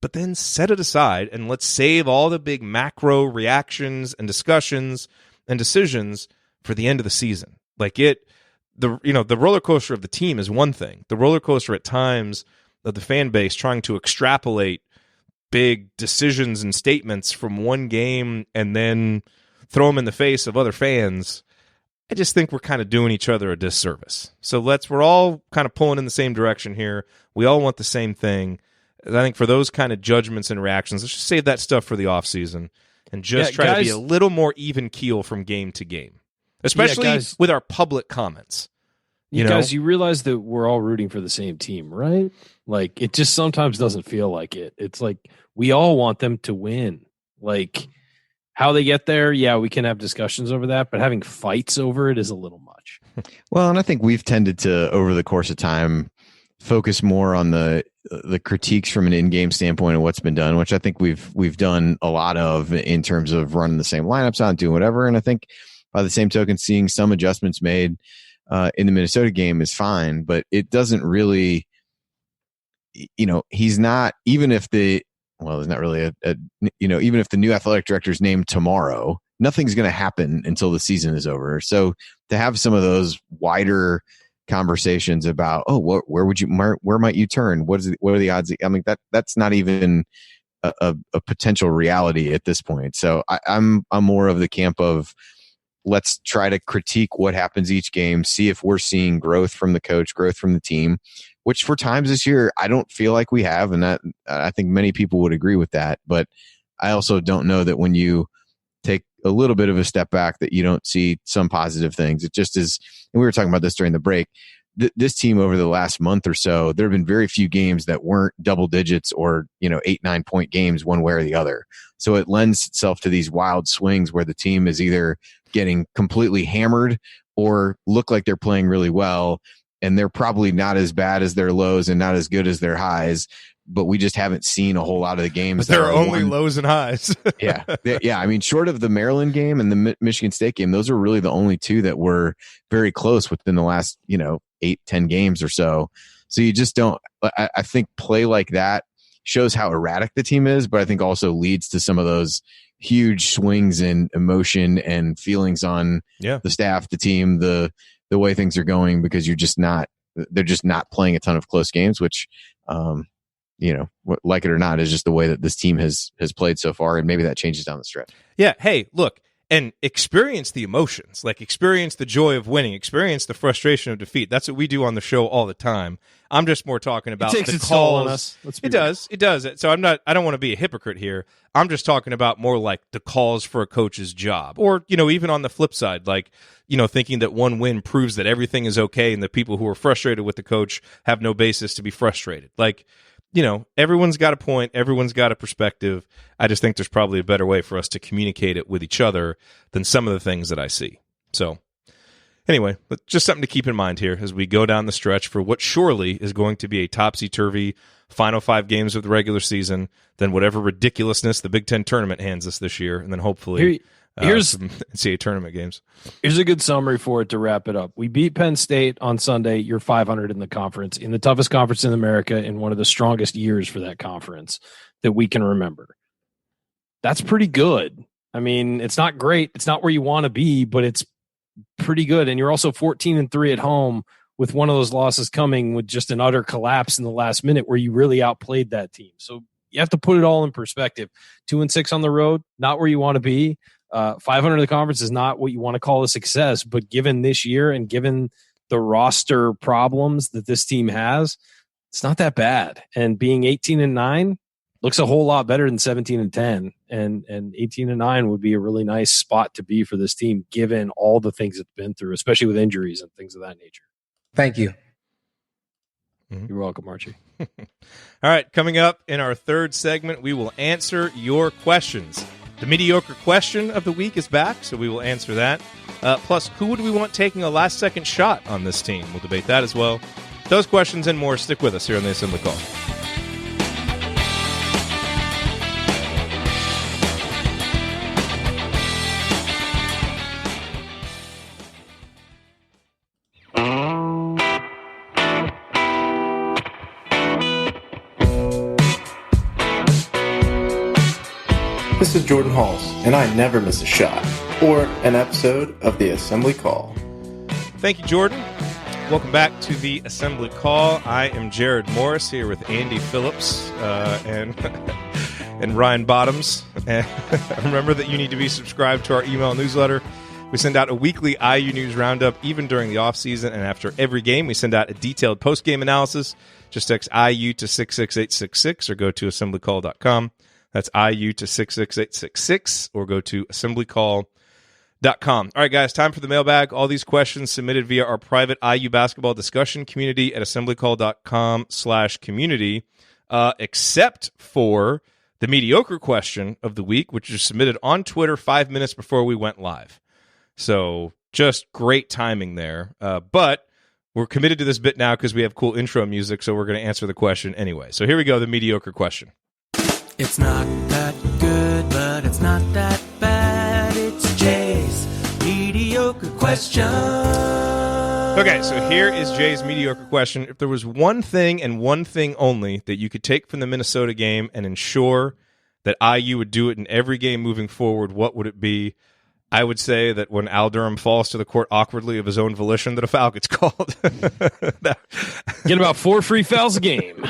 But then set it aside and let's save all the big macro reactions and discussions and decisions for the end of the season. Like the roller coaster of the team is one thing. The roller coaster at times of the fan base trying to extrapolate big decisions and statements from one game and then throw them in the face of other fans. I just think we're kind of doing each other a disservice. So we're all kind of pulling in the same direction here. We all want the same thing. I think for those kind of judgments and reactions, let's just save that stuff for the offseason and just try to be a little more even keel from game to game, especially with our public comments. You know? Guys, you realize that we're all rooting for the same team, right? Like, it just sometimes doesn't feel like it. It's like we all want them to win. Like, how they get there, yeah, we can have discussions over that, but having fights over it is a little much. Well, and I think we've tended to, over the course of time, focus more on the critiques from an in-game standpoint of what's been done, which I think we've done a lot of in terms of running the same lineups out, doing whatever. And I think by the same token, seeing some adjustments made in the Minnesota game is fine, but it doesn't really, you know, he's not, even if the, well, there's not really even if the new athletic director is named tomorrow, nothing's going to happen until the season is over. So to have some of those wider conversations about, where might you turn? What are the odds? I mean, that's not even a potential reality at this point. So I'm more of the camp of let's try to critique what happens each game, see if we're seeing growth from the coach, growth from the team, which for times this year, I don't feel like we have. And that I think many people would agree with that. But I also don't know that when you take a little bit of a step back that you don't see some positive things. It just is. And we were talking about this during the break. This team over the last month or so, there have been very few games that weren't double digits or, 8-9 point games one way or the other. So it lends itself to these wild swings where the team is either getting completely hammered or look like they're playing really well. And they're probably not as bad as their lows and not as good as their highs, but we just haven't seen a whole lot of the games. But there are only lows and highs. Yeah. I mean, short of the Maryland game and the Michigan State game, those are really the only two that were very close within the last, 8-10 games or so. So you just don't, I think play like that shows how erratic the team is, but I think also leads to some of those huge swings in emotion and feelings on the staff, the team, the way things are going, because they're just not playing a ton of close games, which, like it or not, is just the way that this team has played so far. And maybe that changes down the stretch. Yeah. Hey, look, and experience the emotions, like experience the joy of winning, experience the frustration of defeat. That's what we do on the show all the time. I'm just more talking about it takes the its toll calls. on us. It does. So I don't want to be a hypocrite here. I'm just talking about more like the calls for a coach's job, or, even on the flip side, like, thinking that one win proves that everything is okay and the people who are frustrated with the coach have no basis to be frustrated. Like, everyone's got a point. Everyone's got a perspective. I just think there's probably a better way for us to communicate it with each other than some of the things that I see. So anyway, but just something to keep in mind here as we go down the stretch for what surely is going to be a topsy-turvy final 5 games of the regular season, then whatever ridiculousness the Big Ten tournament hands us this year, and then hopefully some NCAA tournament games. Here's a good summary for it to wrap it up. We beat Penn State on Sunday. You're 500 in the conference, in the toughest conference in America, in one of the strongest years for that conference that we can remember. That's pretty good. I mean, it's not great. It's not where you want to be, but it's pretty good. And you're also 14-3 at home, with one of those losses coming with just an utter collapse in the last minute where you really outplayed that team. So you have to put it all in perspective. 2-6 on the road, not where you want to be. 500 in the conference is not what you want to call a success, but given this year and given the roster problems that this team has, it's not that bad. And being 18-9 looks a whole lot better than 17-10, and 18-9 would be a really nice spot to be for this team, given all the things it's been through, especially with injuries and things of that nature. Thank you. You're welcome, Archie. All right, coming up in our third segment, we will answer your questions. The mediocre question of the week is back, so we will answer that. Plus, who would we want taking a last-second shot on this team? We'll debate that as well. Those questions and more, stick with us here on the Assembly Call. This is Jordan Halls, and I never miss a shot or an episode of the Assembly Call. Thank you, Jordan. Welcome back to the Assembly Call. I am Jerod Morris here with Andy Phillips and Ryan Bottoms. And remember that you need to be subscribed to our email newsletter. We send out a weekly IU News Roundup even during the offseason, and after every game, we send out a detailed post-game analysis. Just text IU to 66866 or go to assemblycall.com. That's IU to 66866 or go to assemblycall.com. All right, guys, time for the mailbag. All these questions submitted via our private IU basketball discussion community at assemblycall.com/community, except for the mediocre question of the week, which was submitted on Twitter 5 minutes before we went live. So just great timing there. But we're committed to this bit now because we have cool intro music, so we're going to answer the question anyway. So here we go, the mediocre question. It's not that good, but it's not that bad. It's Jay's mediocre question. Okay, so here is Jay's mediocre question. If there was one thing and one thing only that you could take from the Minnesota game and ensure that IU would do it in every game moving forward, what would it be? I would say that when Al Durham falls to the court awkwardly of his own volition, that a foul gets called. Get about 4 free fouls a game.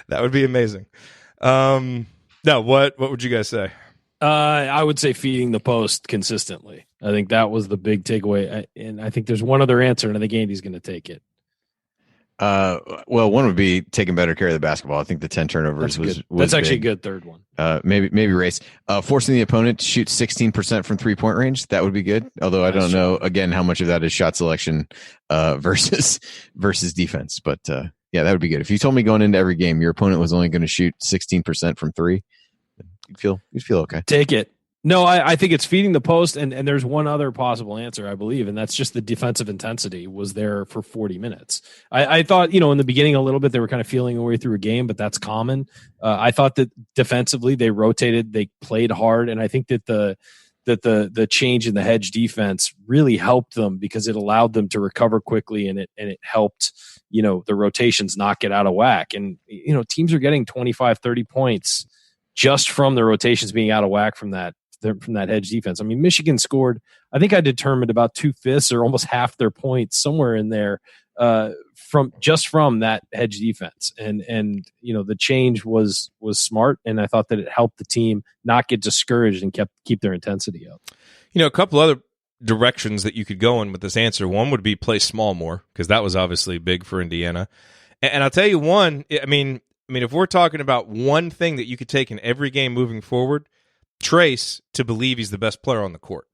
That would be amazing. No, what would you guys say? I would say feeding the post consistently. I think that was the big takeaway. And I think there's one other answer, and I think Andy's going to take it. Well, one would be taking better care of the basketball. I think the 10 turnovers was that's actually big. a good third one. Maybe race. Forcing the opponent to shoot 16% from 3-point range. That would be good. Although I don't know, again, how much of that is shot selection versus defense. But yeah, that would be good. If you told me going into every game your opponent was only going to shoot 16% from 3, you'd feel okay. Take it. No, I think it's feeding the post, and there's one other possible answer, I believe, and that's just the defensive intensity was there for 40 minutes. I thought, in the beginning a little bit they were kind of feeling their way through a game, but that's common. I thought that defensively they rotated, they played hard, and I think that the change in the hedge defense really helped them because it allowed them to recover quickly, and it helped the rotations not get out of whack. And teams are getting 25, 30 points just from the rotations being out of whack from that hedge defense. I mean, Michigan scored, I think I determined about 2/5 or almost half their points somewhere in there from that hedge defense. And the change was smart, and I thought that it helped the team not get discouraged and keep their intensity up. A couple other directions that you could go in with this answer. One would be play small more, because that was obviously big for Indiana. And I'll tell you one, I mean, if we're talking about one thing that you could take in every game moving forward, Trace to believe he's the best player on the court.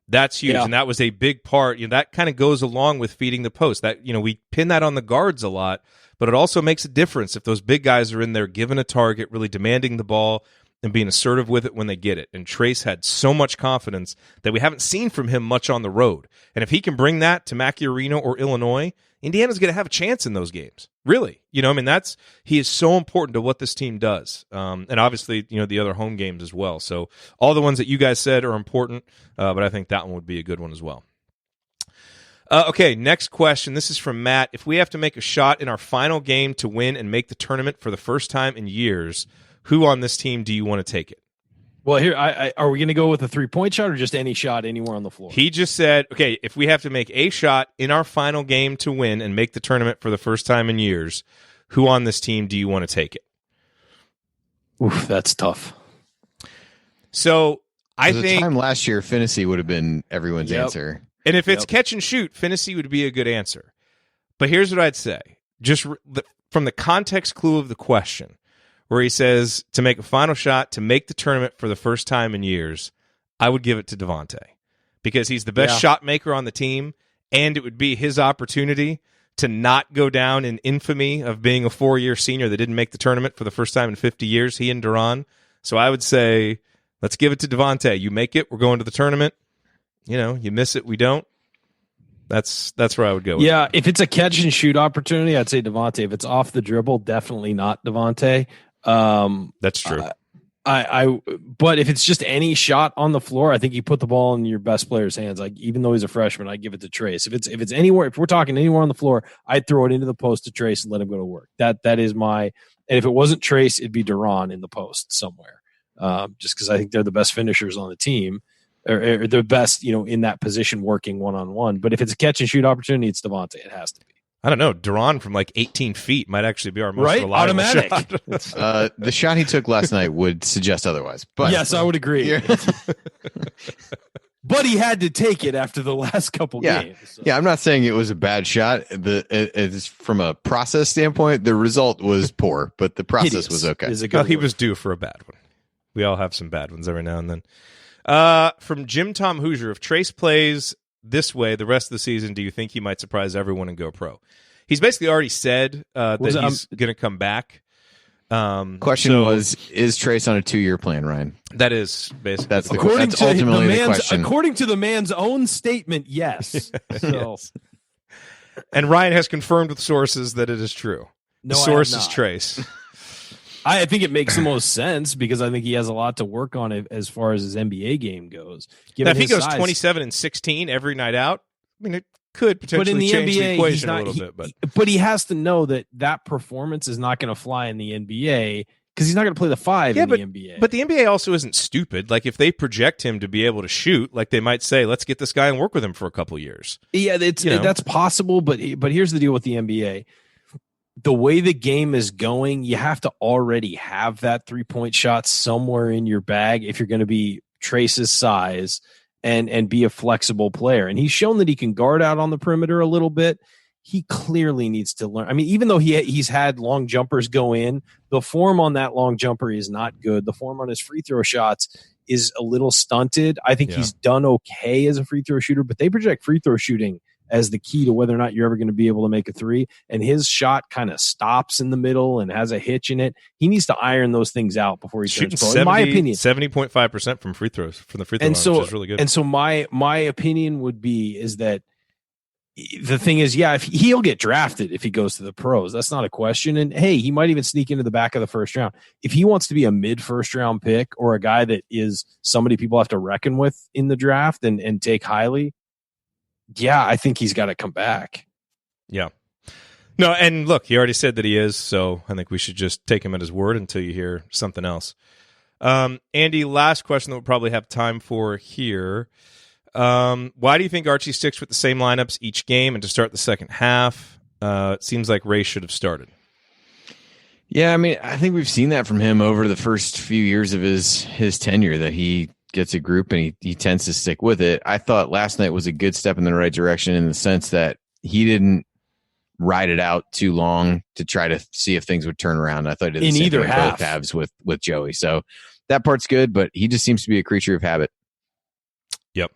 That's huge, and that was a big part. That kind of goes along with feeding the post. That we pin that on the guards a lot, but it also makes a difference if those big guys are in there given a target, really demanding the ball. and being assertive with it when they get it. And Trace had so much confidence that we haven't seen from him much on the road. And if he can bring that to Mackey Arena or Illinois, Indiana's going to have a chance in those games. Really. He is so important to what this team does. And obviously, the other home games as well. So all the ones that you guys said are important, but I think that one would be a good one as well. Okay, next question. This is from Matt. If we have to make a shot in our final game to win and make the tournament for the first time in years, who on this team do you want to take it? Well, here, are we going to go with a 3-point shot or just any shot anywhere on the floor? He just said, okay, if we have to make a shot in our final game to win and make the tournament for the first time in years, who on this team do you want to take it? Oof, that's tough. So I think time last year, Finney would have been everyone's answer. And if it's catch and shoot, Finney would be a good answer. But here's what I'd say. Just from the context clue of the question, where he says to make a final shot to make the tournament for the first time in years, I would give it to Devontae because he's the best shot maker on the team, and it would be his opportunity to not go down in infamy of being a 4-year senior that didn't make the tournament for the first time in 50 years, he and Duran. So I would say, let's give it to Devontae. You make it, we're going to the tournament. You miss it, we don't. That's where I would go with it. If it's a catch and shoot opportunity, I'd say Devontae. If it's off the dribble, definitely not Devontae. That's true. But if it's just any shot on the floor, I think you put the ball in your best player's hands. Like, even though he's a freshman, I give it to Trace. If it's anywhere, if we're talking anywhere on the floor, I'd throw it into the post to Trace and let him go to work. That is my. And if it wasn't Trace, it'd be Duran in the post somewhere. Just because I think they're the best finishers on the team. Or the best, in that position working one-on-one. But if it's a catch and shoot opportunity, it's Devontae. It has to be. I don't know. Duran from like 18 feet might actually be our most reliable automatic shot. The shot he took last night would suggest otherwise. But yes, I would agree. But he had to take it after the last couple games. So. Yeah, I'm not saying it was a bad shot. It's from a process standpoint, the result was poor, but the process was okay. He was due for a bad one. We all have some bad ones every now and then. From Jim Tom Hoosier, if Trace plays this way the rest of the season, do you think he might surprise everyone and go pro? He's basically already said that he's going to come back. Question was, is Trace on a 2-year plan, Ryan? That is basically that's ultimately the question. According to the man's own statement, yes. So. Yes. And Ryan has confirmed with sources that it is true. No, the source is Trace. I think it makes the most sense because I think he has a lot to work on as far as his NBA game goes. Now, if he goes 27 and 16 every night out, I mean, it could potentially change the equation a little bit. But he has to know that performance is not going to fly in the NBA because he's not going to play the 5 in the NBA. But the NBA also isn't stupid. Like, if they project him to be able to shoot, like they might say, let's get this guy and work with him for a couple years. Yeah, that's possible. But here's the deal with the NBA. The way the game is going, you have to already have that 3-point shot somewhere in your bag if you're going to be Trace's size and be a flexible player. And he's shown that he can guard out on the perimeter a little bit. He clearly needs to learn. I mean, even though he's had long jumpers go in, the form on that long jumper is not good. The form on his free throw shots is a little stunted. I think he's done okay as a free throw shooter, but they project free throw shooting as the key to whether or not you're ever going to be able to make a 3. And his shot kind of stops in the middle and has a hitch in it. He needs to iron those things out before he turns pro. In my opinion, 70.5% from free throws from the free throw line, which is really good. And so my opinion would be is that the thing is, if he'll get drafted if he goes to the pros. That's not a question. And hey, he might even sneak into the back of the first round. If he wants to be a mid-first round pick or a guy that is somebody people have to reckon with in the draft and take highly, I think he's got to come back. Yeah. No, and look, he already said that he is, so I think we should just take him at his word until you hear something else. Andy, last question that we'll probably have time for here. Why do you think Archie sticks with the same lineups each game and to start the second half? It seems like Ray should have started. Yeah, I mean, I think we've seen that from him over the first few years of his tenure, that he gets a group and he tends to stick with it. I thought last night was a good step in the right direction in the sense that he didn't ride it out too long to try to see if things would turn around. I thought he did the same thing both halves with Joey. So that part's good, but he just seems to be a creature of habit. Yep.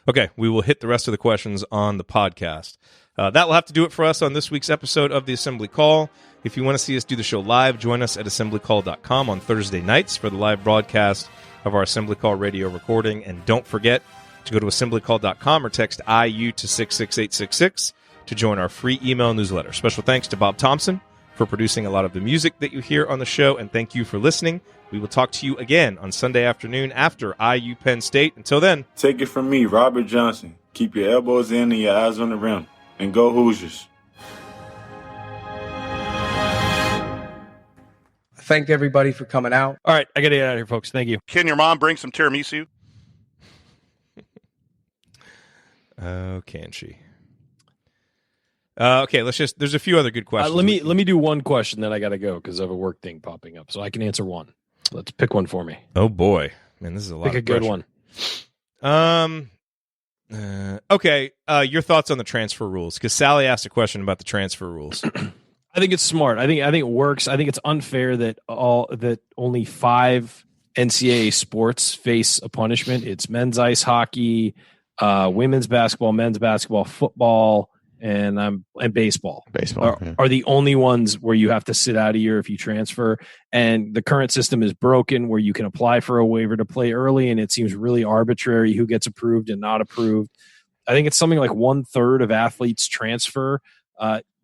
Okay, we will hit the rest of the questions on the podcast. That will have to do it for us on this week's episode of the Assembly Call. If you want to see us do the show live, join us at assemblycall.com on Thursday nights for the live broadcast of our Assembly Call radio recording. And don't forget to go to assemblycall.com or text IU to 66866 to join our free email newsletter. Special thanks to Bob Thompson for producing a lot of the music that you hear on the show, and thank you for listening. We will talk to you again on Sunday afternoon after IU Penn State. Until then, take it from me, Robert Johnson. Keep your elbows in and your eyes on the rim. And go Hoosiers. Thank everybody for coming out. All right, I got to get out of here, folks. Thank you. Can your mom bring some tiramisu? Oh, can she? Okay, there's a few other good questions. Let me do one question, then I got to go because I have a work thing popping up, so I can answer one. Let's pick one for me. Oh boy, man, this is a lot. Pick a good one. Okay, your thoughts on the transfer rules? Because Sally asked a question about the transfer rules. I think it's smart. I think it works. I think it's unfair that only 5 NCAA sports face a punishment. It's men's ice hockey, women's basketball, men's basketball, football, and baseball. Are the only ones where you have to sit out a year if you transfer. And the current system is broken where you can apply for a waiver to play early, and it seems really arbitrary who gets approved and not approved. I think it's something like 1/3 of athletes transfer.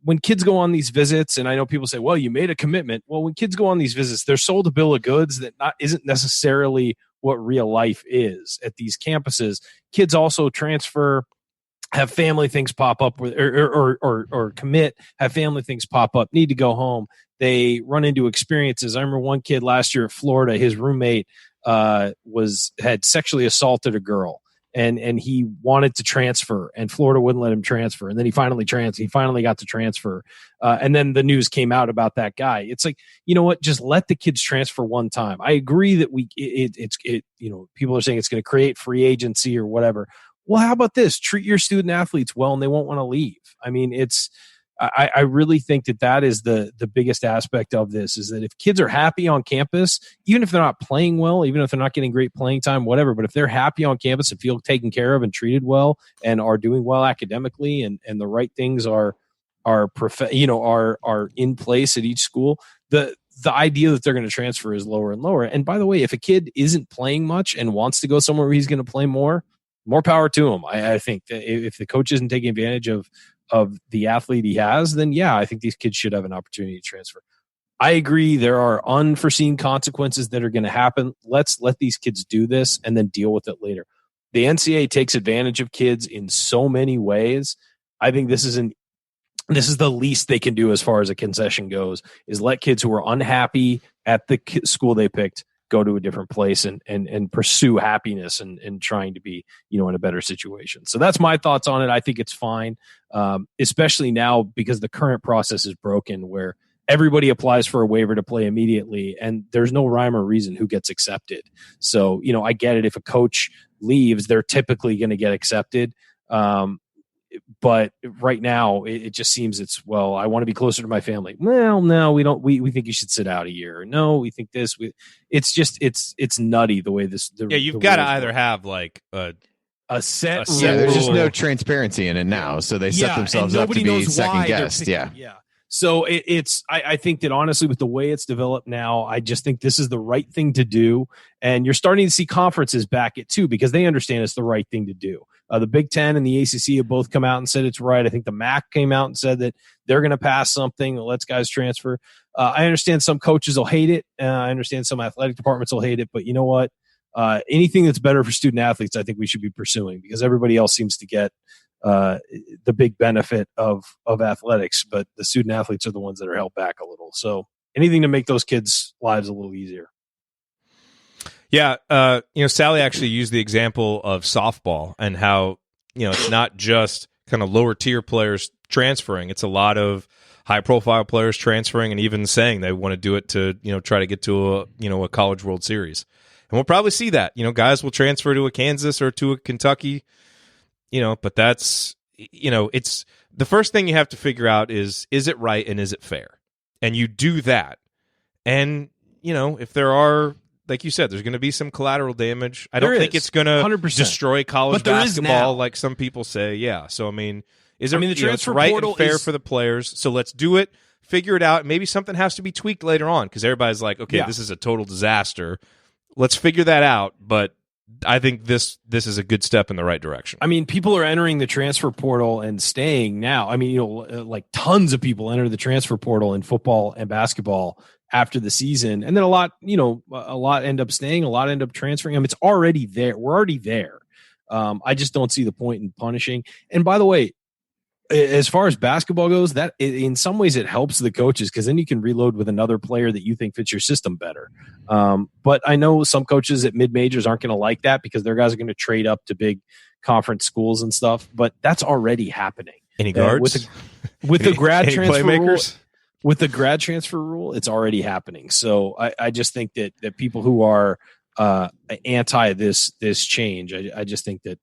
When kids go on these visits, and I know people say, well, you made a commitment. Well, when kids go on these visits, they're sold a bill of goods that isn't necessarily what real life is at these campuses. Kids also transfer, have family things pop up or commit, have family things pop up, need to go home. They run into experiences. I remember one kid last year at Florida, his roommate had sexually assaulted a girl. And he wanted to transfer, and Florida wouldn't let him transfer. And then he finally got to transfer. And then the news came out about that guy. It's like, you know what? Just let the kids transfer one time. I agree that people are saying it's going to create free agency or whatever. Well, how about this? Treat your student athletes well, and they won't want to leave. I mean, I really think that is the biggest aspect of this, is that if kids are happy on campus, even if they're not playing well, even if they're not getting great playing time, whatever, but if they're happy on campus and feel taken care of and treated well and are doing well academically and the right things are in place at each school, the idea that they're going to transfer is lower and lower. And by the way, if a kid isn't playing much and wants to go somewhere where he's going to play more power to him. I think that if the coach isn't taking advantage of the athlete he has, then yeah, I think these kids should have an opportunity to transfer. I agree. There are unforeseen consequences that are going to happen. Let's let these kids do this and then deal with it later. The NCAA takes advantage of kids in so many ways. I think this is the least they can do as far as a concession goes, is let kids who are unhappy at the school they picked go to a different place and pursue happiness and trying to be, in a better situation. So that's my thoughts on it. I think it's fine, especially now because the current process is broken where everybody applies for a waiver to play immediately and there's no rhyme or reason who gets accepted. So, I get it. If a coach leaves, they're typically going to get accepted. But right now it just seems I want to be closer to my family. Well, no, we don't. We think you should sit out a year. No, we think this. It's nutty the way this. You've got to either have like a set. There's just no transparency in it now, so they set themselves up to be second guessed. Yeah. So I think that honestly, with the way it's developed now, I just think this is the right thing to do. And you're starting to see conferences back it too, because they understand it's the right thing to do. The Big Ten and the ACC have both come out and said it's right. I think the MAC came out and said that they're going to pass something that lets guys transfer. I understand some coaches will hate it. I understand some athletic departments will hate it, but you know what? Anything that's better for student athletes, I think we should be pursuing, because everybody else seems to get the big benefit of athletics, but the student athletes are the ones that are held back a little. So anything to make those kids' lives a little easier. Yeah. Sally actually used the example of softball and how, it's not just kind of lower tier players transferring. It's a lot of high profile players transferring and even saying they want to do it to, try to get to a college World Series. And we'll probably see that, guys will transfer to a Kansas or to a Kentucky, but that's, it's the first thing you have to figure out is it right and is it fair? And you do that. And, if there are, like you said, there's going to be some collateral damage. I don't think it's going to destroy college basketball like some people say. Yeah. So, I mean, the transfer right portal and fair for the players. So let's do it figure it out. Maybe something has to be tweaked later on because everybody's like, okay, this is a total disaster. Let's figure that out. But I think this is a good step in the right direction. I mean, people are entering the transfer portal and staying now. I mean, like tons of people enter the transfer portal in football and basketball after the season. And then a lot end up staying, a lot end up transferring. I mean, it's already there. We're already there. I just don't see the point in punishing. And by the way, as far as basketball goes, that in some ways it helps the coaches because then you can reload with another player that you think fits your system better. But I know some coaches at mid-majors aren't going to like that because their guys are going to trade up to big conference schools and stuff. But that's already happening. Any guards? With the grad any transfer playmakers? rule, with the grad transfer rule, it's already happening. So I just think that people who are anti this change, I just think that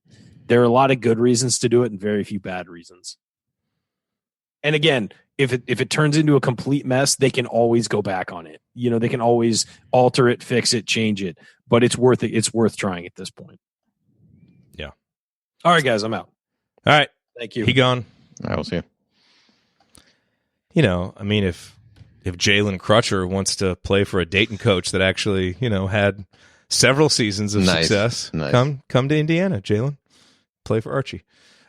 there are a lot of good reasons to do it and very few bad reasons. And again, if it turns into a complete mess, they can always go back on it. They can always alter it, fix it, change it. But it's worth it. It's worth trying at this point. Yeah. All right, guys, I'm out. All right. Thank you. He gone. I will see you. I mean, if Jalen Crutcher wants to play for a Dayton coach that actually, had several seasons of success, come to Indiana, Jalen. Play for Archie.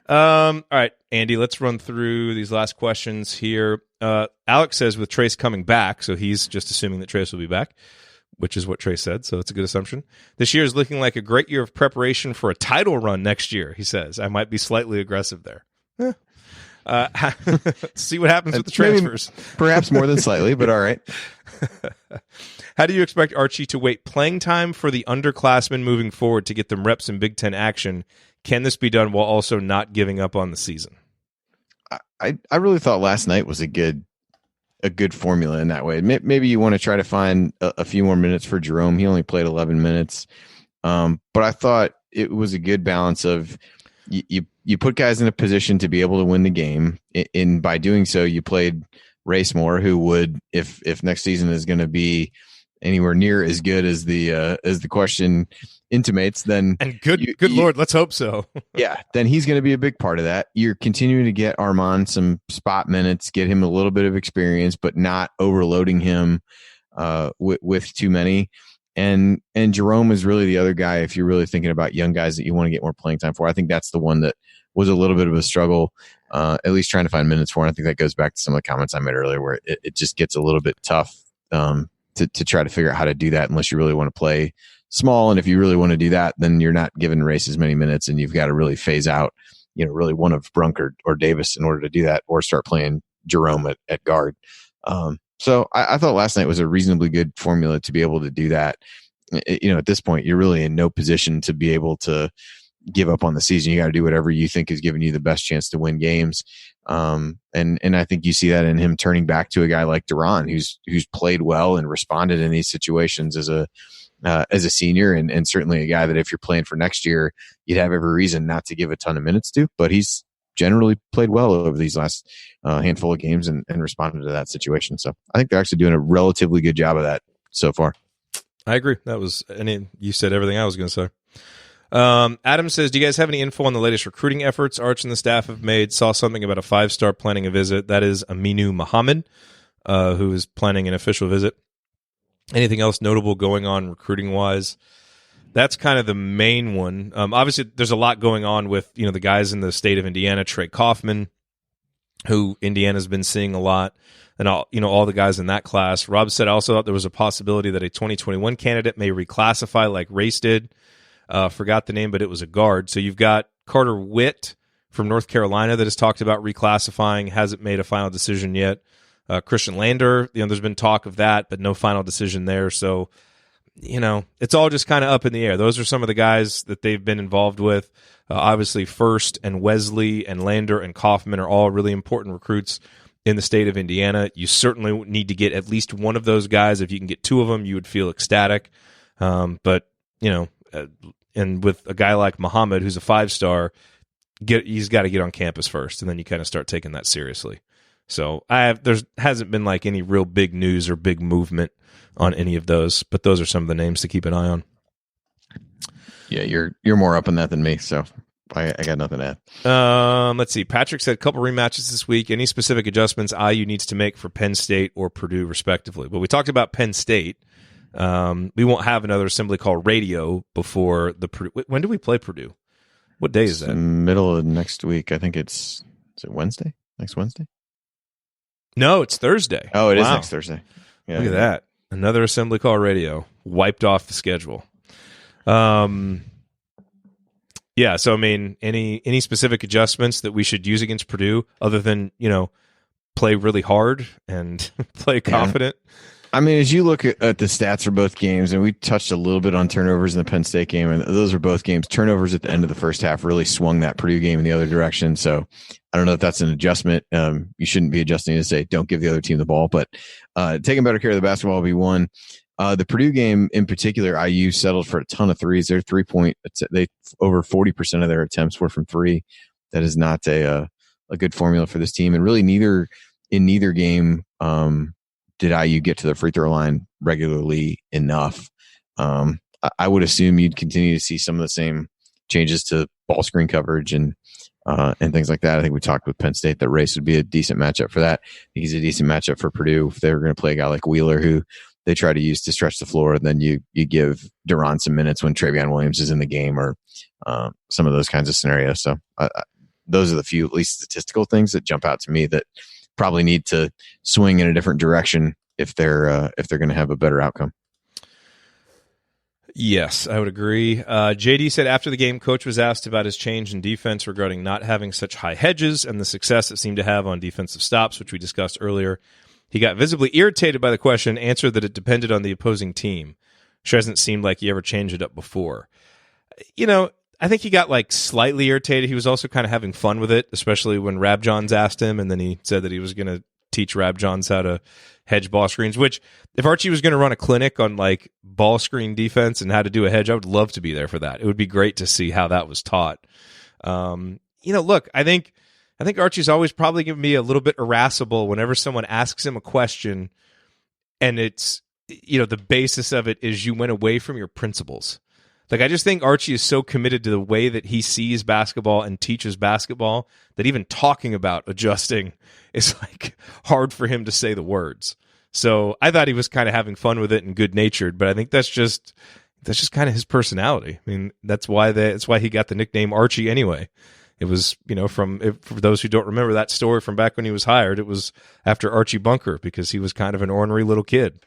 All right, Andy, let's run through these last questions here. Alex says with Trace coming back, so he's just assuming that Trace will be back, which is what Trace said, so it's a good assumption. This year is looking like a great year of preparation for a title run next year, he says. I might be slightly aggressive there. See what happens with the transfers. Maybe, perhaps more than slightly, but all right. How do you expect Archie to wait playing time for the underclassmen moving forward to get them reps in Big Ten action? Can this be done while also not giving up on the season? I really thought last night was a good formula in that way. Maybe you want to try to find a few more minutes for Jerome. He only played 11 minutes. But I thought it was a good balance of you put guys in a position to be able to win the game. And by doing so, you played Racemore, who would, if next season is going to be anywhere near as good as the question intimates, then good Lord, let's hope so. Yeah, then he's going to be a big part of that. You're continuing to get Armand some spot minutes, get him a little bit of experience, but not overloading him with too many. And Jerome is really the other guy if you're really thinking about young guys that you want to get more playing time for. I think that's the one that was a little bit of a struggle, at least trying to find minutes for. And I think that goes back to some of the comments I made earlier where it just gets a little bit tough to try to figure out how to do that unless you really want to play small. And if you really want to do that, then you're not giving Race as many minutes and you've got to really phase out, really one of Brunk or Davis in order to do that, or start playing Jerome at guard. So I thought last night was a reasonably good formula to be able to do that. At this point, you're really in no position to be able to give up on the season. You got to do whatever you think is giving you the best chance to win games. And I think you see that in him turning back to a guy like Duran, who's played well and responded in these situations as a senior, and certainly a guy that if you're playing for next year, you'd have every reason not to give a ton of minutes to, but he's generally played well over these last handful of games and responded to that situation. So I think they're actually doing a relatively good job of that so far. I agree. You said everything I was going to say. Adam says, do you guys have any info on the latest recruiting efforts Arch and the staff have made? Saw something about a 5-star planning a visit. That is Aminu Muhammad, who is planning an official visit. Anything else notable going on recruiting-wise? That's kind of the main one. Obviously, there's a lot going on with the guys in the state of Indiana. Trey Kaufman, who Indiana's been seeing a lot, and all the guys in that class. Rob said also thought there was a possibility that a 2021 candidate may reclassify like Race did. Forgot the name, but it was a guard. So you've got Carter Witt from North Carolina that has talked about reclassifying, hasn't made a final decision yet. Christian Lander, there's been talk of that, but no final decision there. So, it's all just kind of up in the air. Those are some of the guys that they've been involved with. Obviously, First and Wesley and Lander and Kaufman are all really important recruits in the state of Indiana. You certainly need to get at least one of those guys. If you can get two of them, you would feel ecstatic. But, and with a guy like Muhammad, who's a 5-star, he's got to get on campus first, and then you kind of start taking that seriously. So there hasn't been like any real big news or big movement on any of those, but those are some of the names to keep an eye on. Yeah, you're more up on that than me, so I got nothing to add. Let's see. Patrick said a couple rematches this week. Any specific adjustments IU needs to make for Penn State or Purdue, respectively? But we talked about Penn State. We won't have another assembly call radio before the Purdue. When do we play Purdue? What day is that? Middle of next week. I think is it Wednesday? Next Wednesday? No, it's Thursday. Oh, it is next Thursday. Yeah, Look at that. Another assembly call radio wiped off the schedule. Yeah, so I mean, any specific adjustments that we should use against Purdue other than, play really hard and play confident? I mean, as you look at the stats for both games, and we touched a little bit on turnovers in the Penn State game, and those are both games. Turnovers at the end of the first half really swung that Purdue game in the other direction. So I don't know if that's an adjustment. You shouldn't be adjusting to say don't give the other team the ball, but taking better care of the basketball will be one. The Purdue game in particular, IU settled for a ton of threes. They're they over 40% of their attempts were from three. That is not a good formula for this team, and really in neither game did IU get to the free throw line regularly enough. I would assume you'd continue to see some of the same changes to ball screen coverage and things like that. I think we talked with Penn State that Race would be a decent matchup for that. I think he's a decent matchup for Purdue if they were going to play a guy like Wheeler, who they try to use to stretch the floor. And then you give Duran some minutes when Travion Williams is in the game, or some of those kinds of scenarios. So those are the few, at least statistical things that jump out to me that probably need to swing in a different direction if they're going to have a better outcome. Yes, I would agree. JD said after the game, coach was asked about his change in defense regarding not having such high hedges and the success it seemed to have on defensive stops, which we discussed earlier. He got visibly irritated by the question, answered that it depended on the opposing team. Sure hasn't seemed like he ever changed it up before. I think he got slightly irritated. He was also kind of having fun with it, especially when Rab Johns asked him, and then he said that he was going to teach Rab Johns how to hedge ball screens, which if Archie was going to run a clinic on ball screen defense and how to do a hedge, I would love to be there for that. It would be great to see how that was taught. Look, I think Archie's always probably going to be a little bit irascible whenever someone asks him a question and it's, the basis of it is you went away from your principles. I just think Archie is so committed to the way that he sees basketball and teaches basketball that even talking about adjusting is hard for him to say the words. So I thought he was kind of having fun with it and good natured, but I think that's just kind of his personality. I mean, that's why he got the nickname Archie anyway. It was, for those who don't remember that story from back when he was hired, it was after Archie Bunker because he was kind of an ornery little kid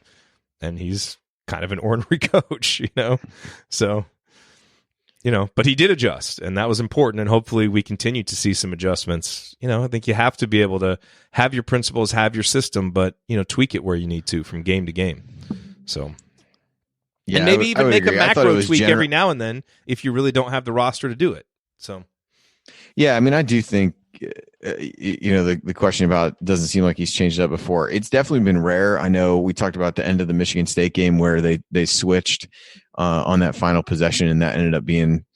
and he's kind of an ornery coach, So, but he did adjust and that was important. And hopefully we continue to see some adjustments. I think you have to be able to have your principles, have your system, but, tweak it where you need to from game to game. So, yeah, and maybe even make agree. A macro tweak every now and then if you really don't have the roster to do it. So. Yeah, I mean, I do think, the question about doesn't seem like he's changed it up before. It's definitely been rare. I know we talked about the end of the Michigan State game where they switched on that final possession, and that ended up being,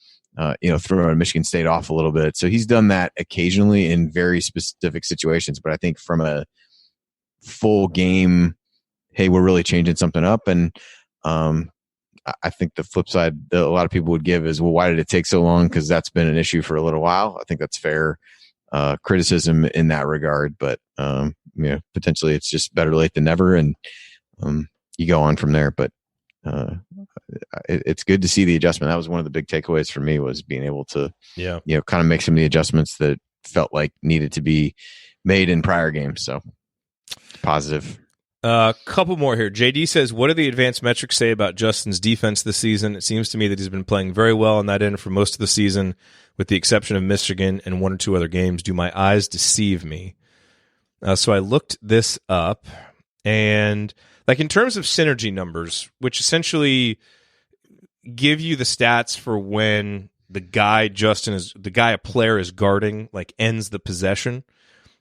throwing Michigan State off a little bit. So he's done that occasionally in very specific situations. But I think from a full game, hey, we're really changing something up. And I think the flip side that a lot of people would give is, well, why did it take so long? Because that's been an issue for a little while. I think that's fair criticism in that regard, but potentially it's just better late than never, and you go on from there. But it's good to see the adjustment. That was one of the big takeaways for me, was being able to, kind of make some of the adjustments that felt like needed to be made in prior games. So positive. A couple more here. JD says, what do the advanced metrics say about Justin's defense this season? It seems to me that he's been playing very well on that end for most of the season, with the exception of Michigan and one or two other games. Do my eyes deceive me? So I looked this up, and in terms of synergy numbers, which essentially give you the stats for when the guy a player is guarding, ends the possession.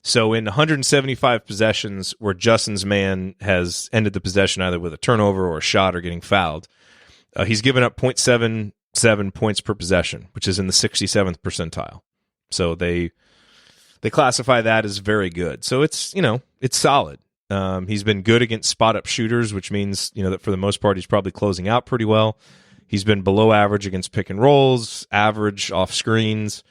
So in 175 possessions where Justin's man has ended the possession either with a turnover or a shot or getting fouled, he's given up 0.77 points per possession, which is in the 67th percentile. So they classify that as very good. So it's solid. He's been good against spot-up shooters, which means that for the most part he's probably closing out pretty well. He's been below average against pick and rolls, average off screens.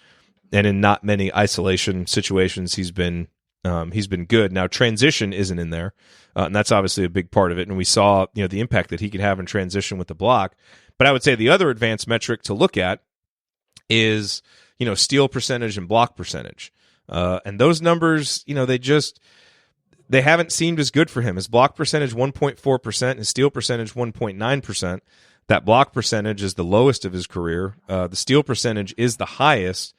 and in not many isolation situations, he's been good. Now, transition isn't in there, and that's obviously a big part of it. And we saw, the impact that he could have in transition with the block. But I would say the other advanced metric to look at is, steal percentage and block percentage. And those numbers, they haven't seemed as good for him. His block percentage 1.4%, his steal percentage 1.9%. That block percentage is the lowest of his career. The steal percentage is the highest.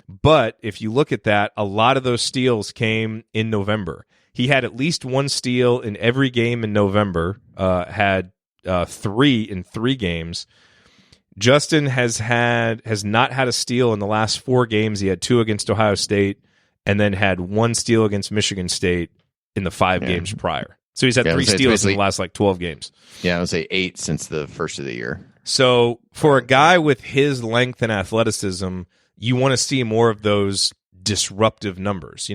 But if you look at that, a lot of those steals came in November. He had at least one steal in every game in November, had 3 in 3 games. Justin has not had a steal in the last 4 games. He had 2 against Ohio State and then had 1 steal against Michigan State in the 5 games prior. So he's had 3 steals in the last 12 games. Yeah, I would say 8 since the first of the year. So for a guy with his length and athleticism, you want to see more of those disruptive numbers.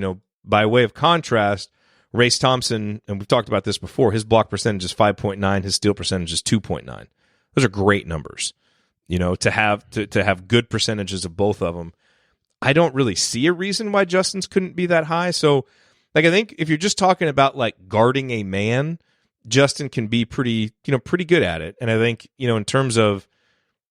By way of contrast, Race Thompson, and we've talked about this before, his block percentage is 5.9, his steal percentage is 2.9. Those are great numbers. To have good percentages of both of them. I don't really see a reason why Justin's couldn't be that high. So, I think if you're just talking about guarding a man, Justin can be pretty good at it. And I think, in terms of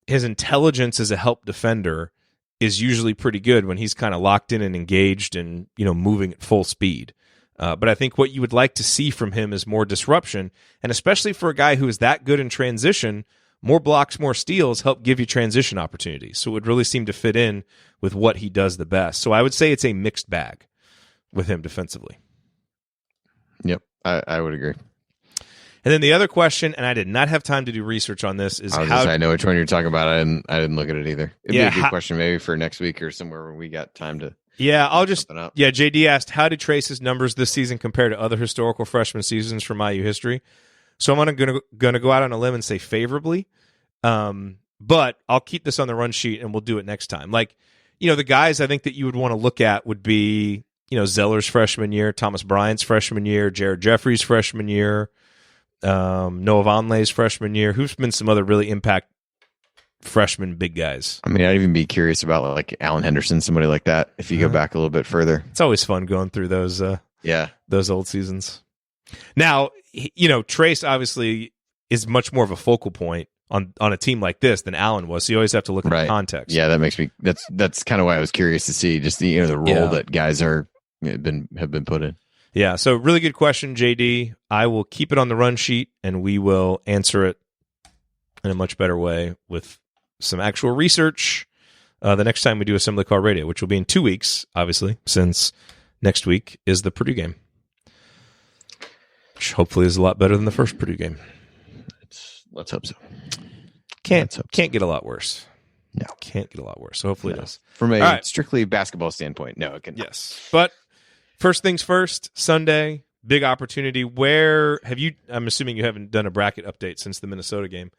his intelligence as a help defender is usually pretty good when he's kind of locked in and engaged and, moving at full speed. But I think what you would like to see from him is more disruption. And especially for a guy who is that good in transition, more blocks, more steals help give you transition opportunities. So it would really seem to fit in with what he does the best. So I would say it's a mixed bag with him defensively. Yep, I would agree. And then the other question, and I did not have time to do research on this, is I know which one you're talking about. I didn't look at it either. It'd be a good question maybe for next week or somewhere when we got time to. Yeah, JD asked, how did Trace's numbers this season compare to other historical freshman seasons from IU history? So I'm going to go out on a limb and say favorably, but I'll keep this on the run sheet and we'll do it next time. The guys I think that you would want to look at would be, Zeller's freshman year, Thomas Bryant's freshman year, Jared Jeffrey's freshman year, Noah Vonleh's freshman year. Who's been some other really impact freshman big guys? I mean, I'd even be curious about Alan Henderson, somebody like that, if you go back a little bit further. It's always fun going through those old seasons. Now, Trace obviously is much more of a focal point on a team like this than Allen was. So you always have to look at the context. Yeah, that makes me. That's kind of why I was curious to see just the role that guys have been put in. Yeah. So really good question, JD. I will keep it on the run sheet and we will answer it in a much better way with some actual research the next time we do Assembly Call Radio, which will be in 2 weeks, obviously, since next week is the Purdue game. Which hopefully is a lot better than the first Purdue game. Let's hope so. Can't get a lot worse. No. Can't get a lot worse. So hopefully it does. From a strictly basketball standpoint, no, it can. Yes. But first things first, Sunday, big opportunity. Where have you, I'm assuming you haven't done a bracket update since the Minnesota game.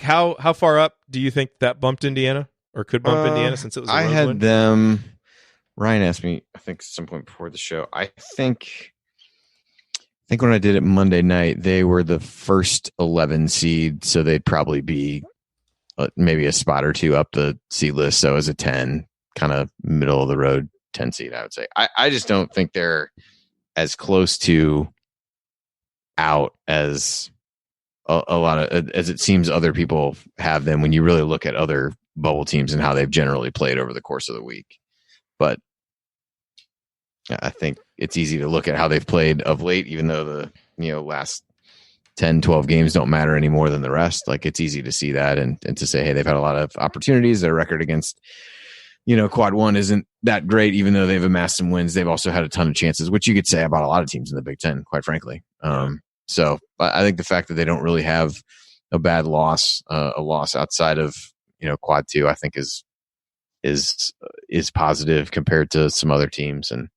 How far up do you think that bumped Indiana or could bump Indiana since it was a road had win? them, Ryan asked me, I think at some point before the show, I think when I did it Monday night, they were the first 11 seed, so they'd probably be maybe a spot or two up the seed list. So as a 10, kind of middle of the road 10 seed, I would say. I just don't think they're as close to out as a lot of, as it seems other people have them when you really look at other bubble teams and how they've generally played over the course of the week. But I think it's easy to look at how they've played of late, even though the last 10, 12 games don't matter any more than the rest. It's easy to see that and to say, hey, they've had a lot of opportunities. Their record against, quad one isn't that great, even though they've amassed some wins. They've also had a ton of chances, which you could say about a lot of teams in the Big Ten, quite frankly. So I think the fact that they don't really have a bad loss, a loss outside of, quad two, I think is positive compared to some other teams. And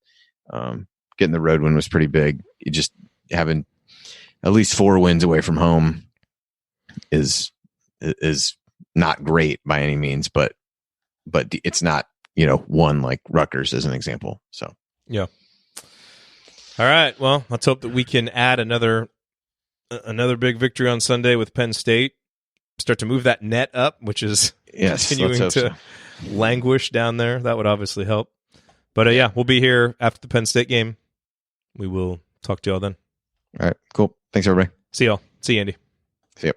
getting the road win was pretty big. You just having at least 4 wins away from home is not great by any means, but it's not, one like Rutgers as an example. So, yeah. All right. Well, let's hope that we can add another big victory on Sunday with Penn State. Start to move that net up, which is Yes, continuing let's to hope so. languish down there. That would obviously help. But yeah, we'll be here after the Penn State game. We will talk to y'all then. All right, cool. Thanks, everybody. See y'all. See you, Andy. See ya.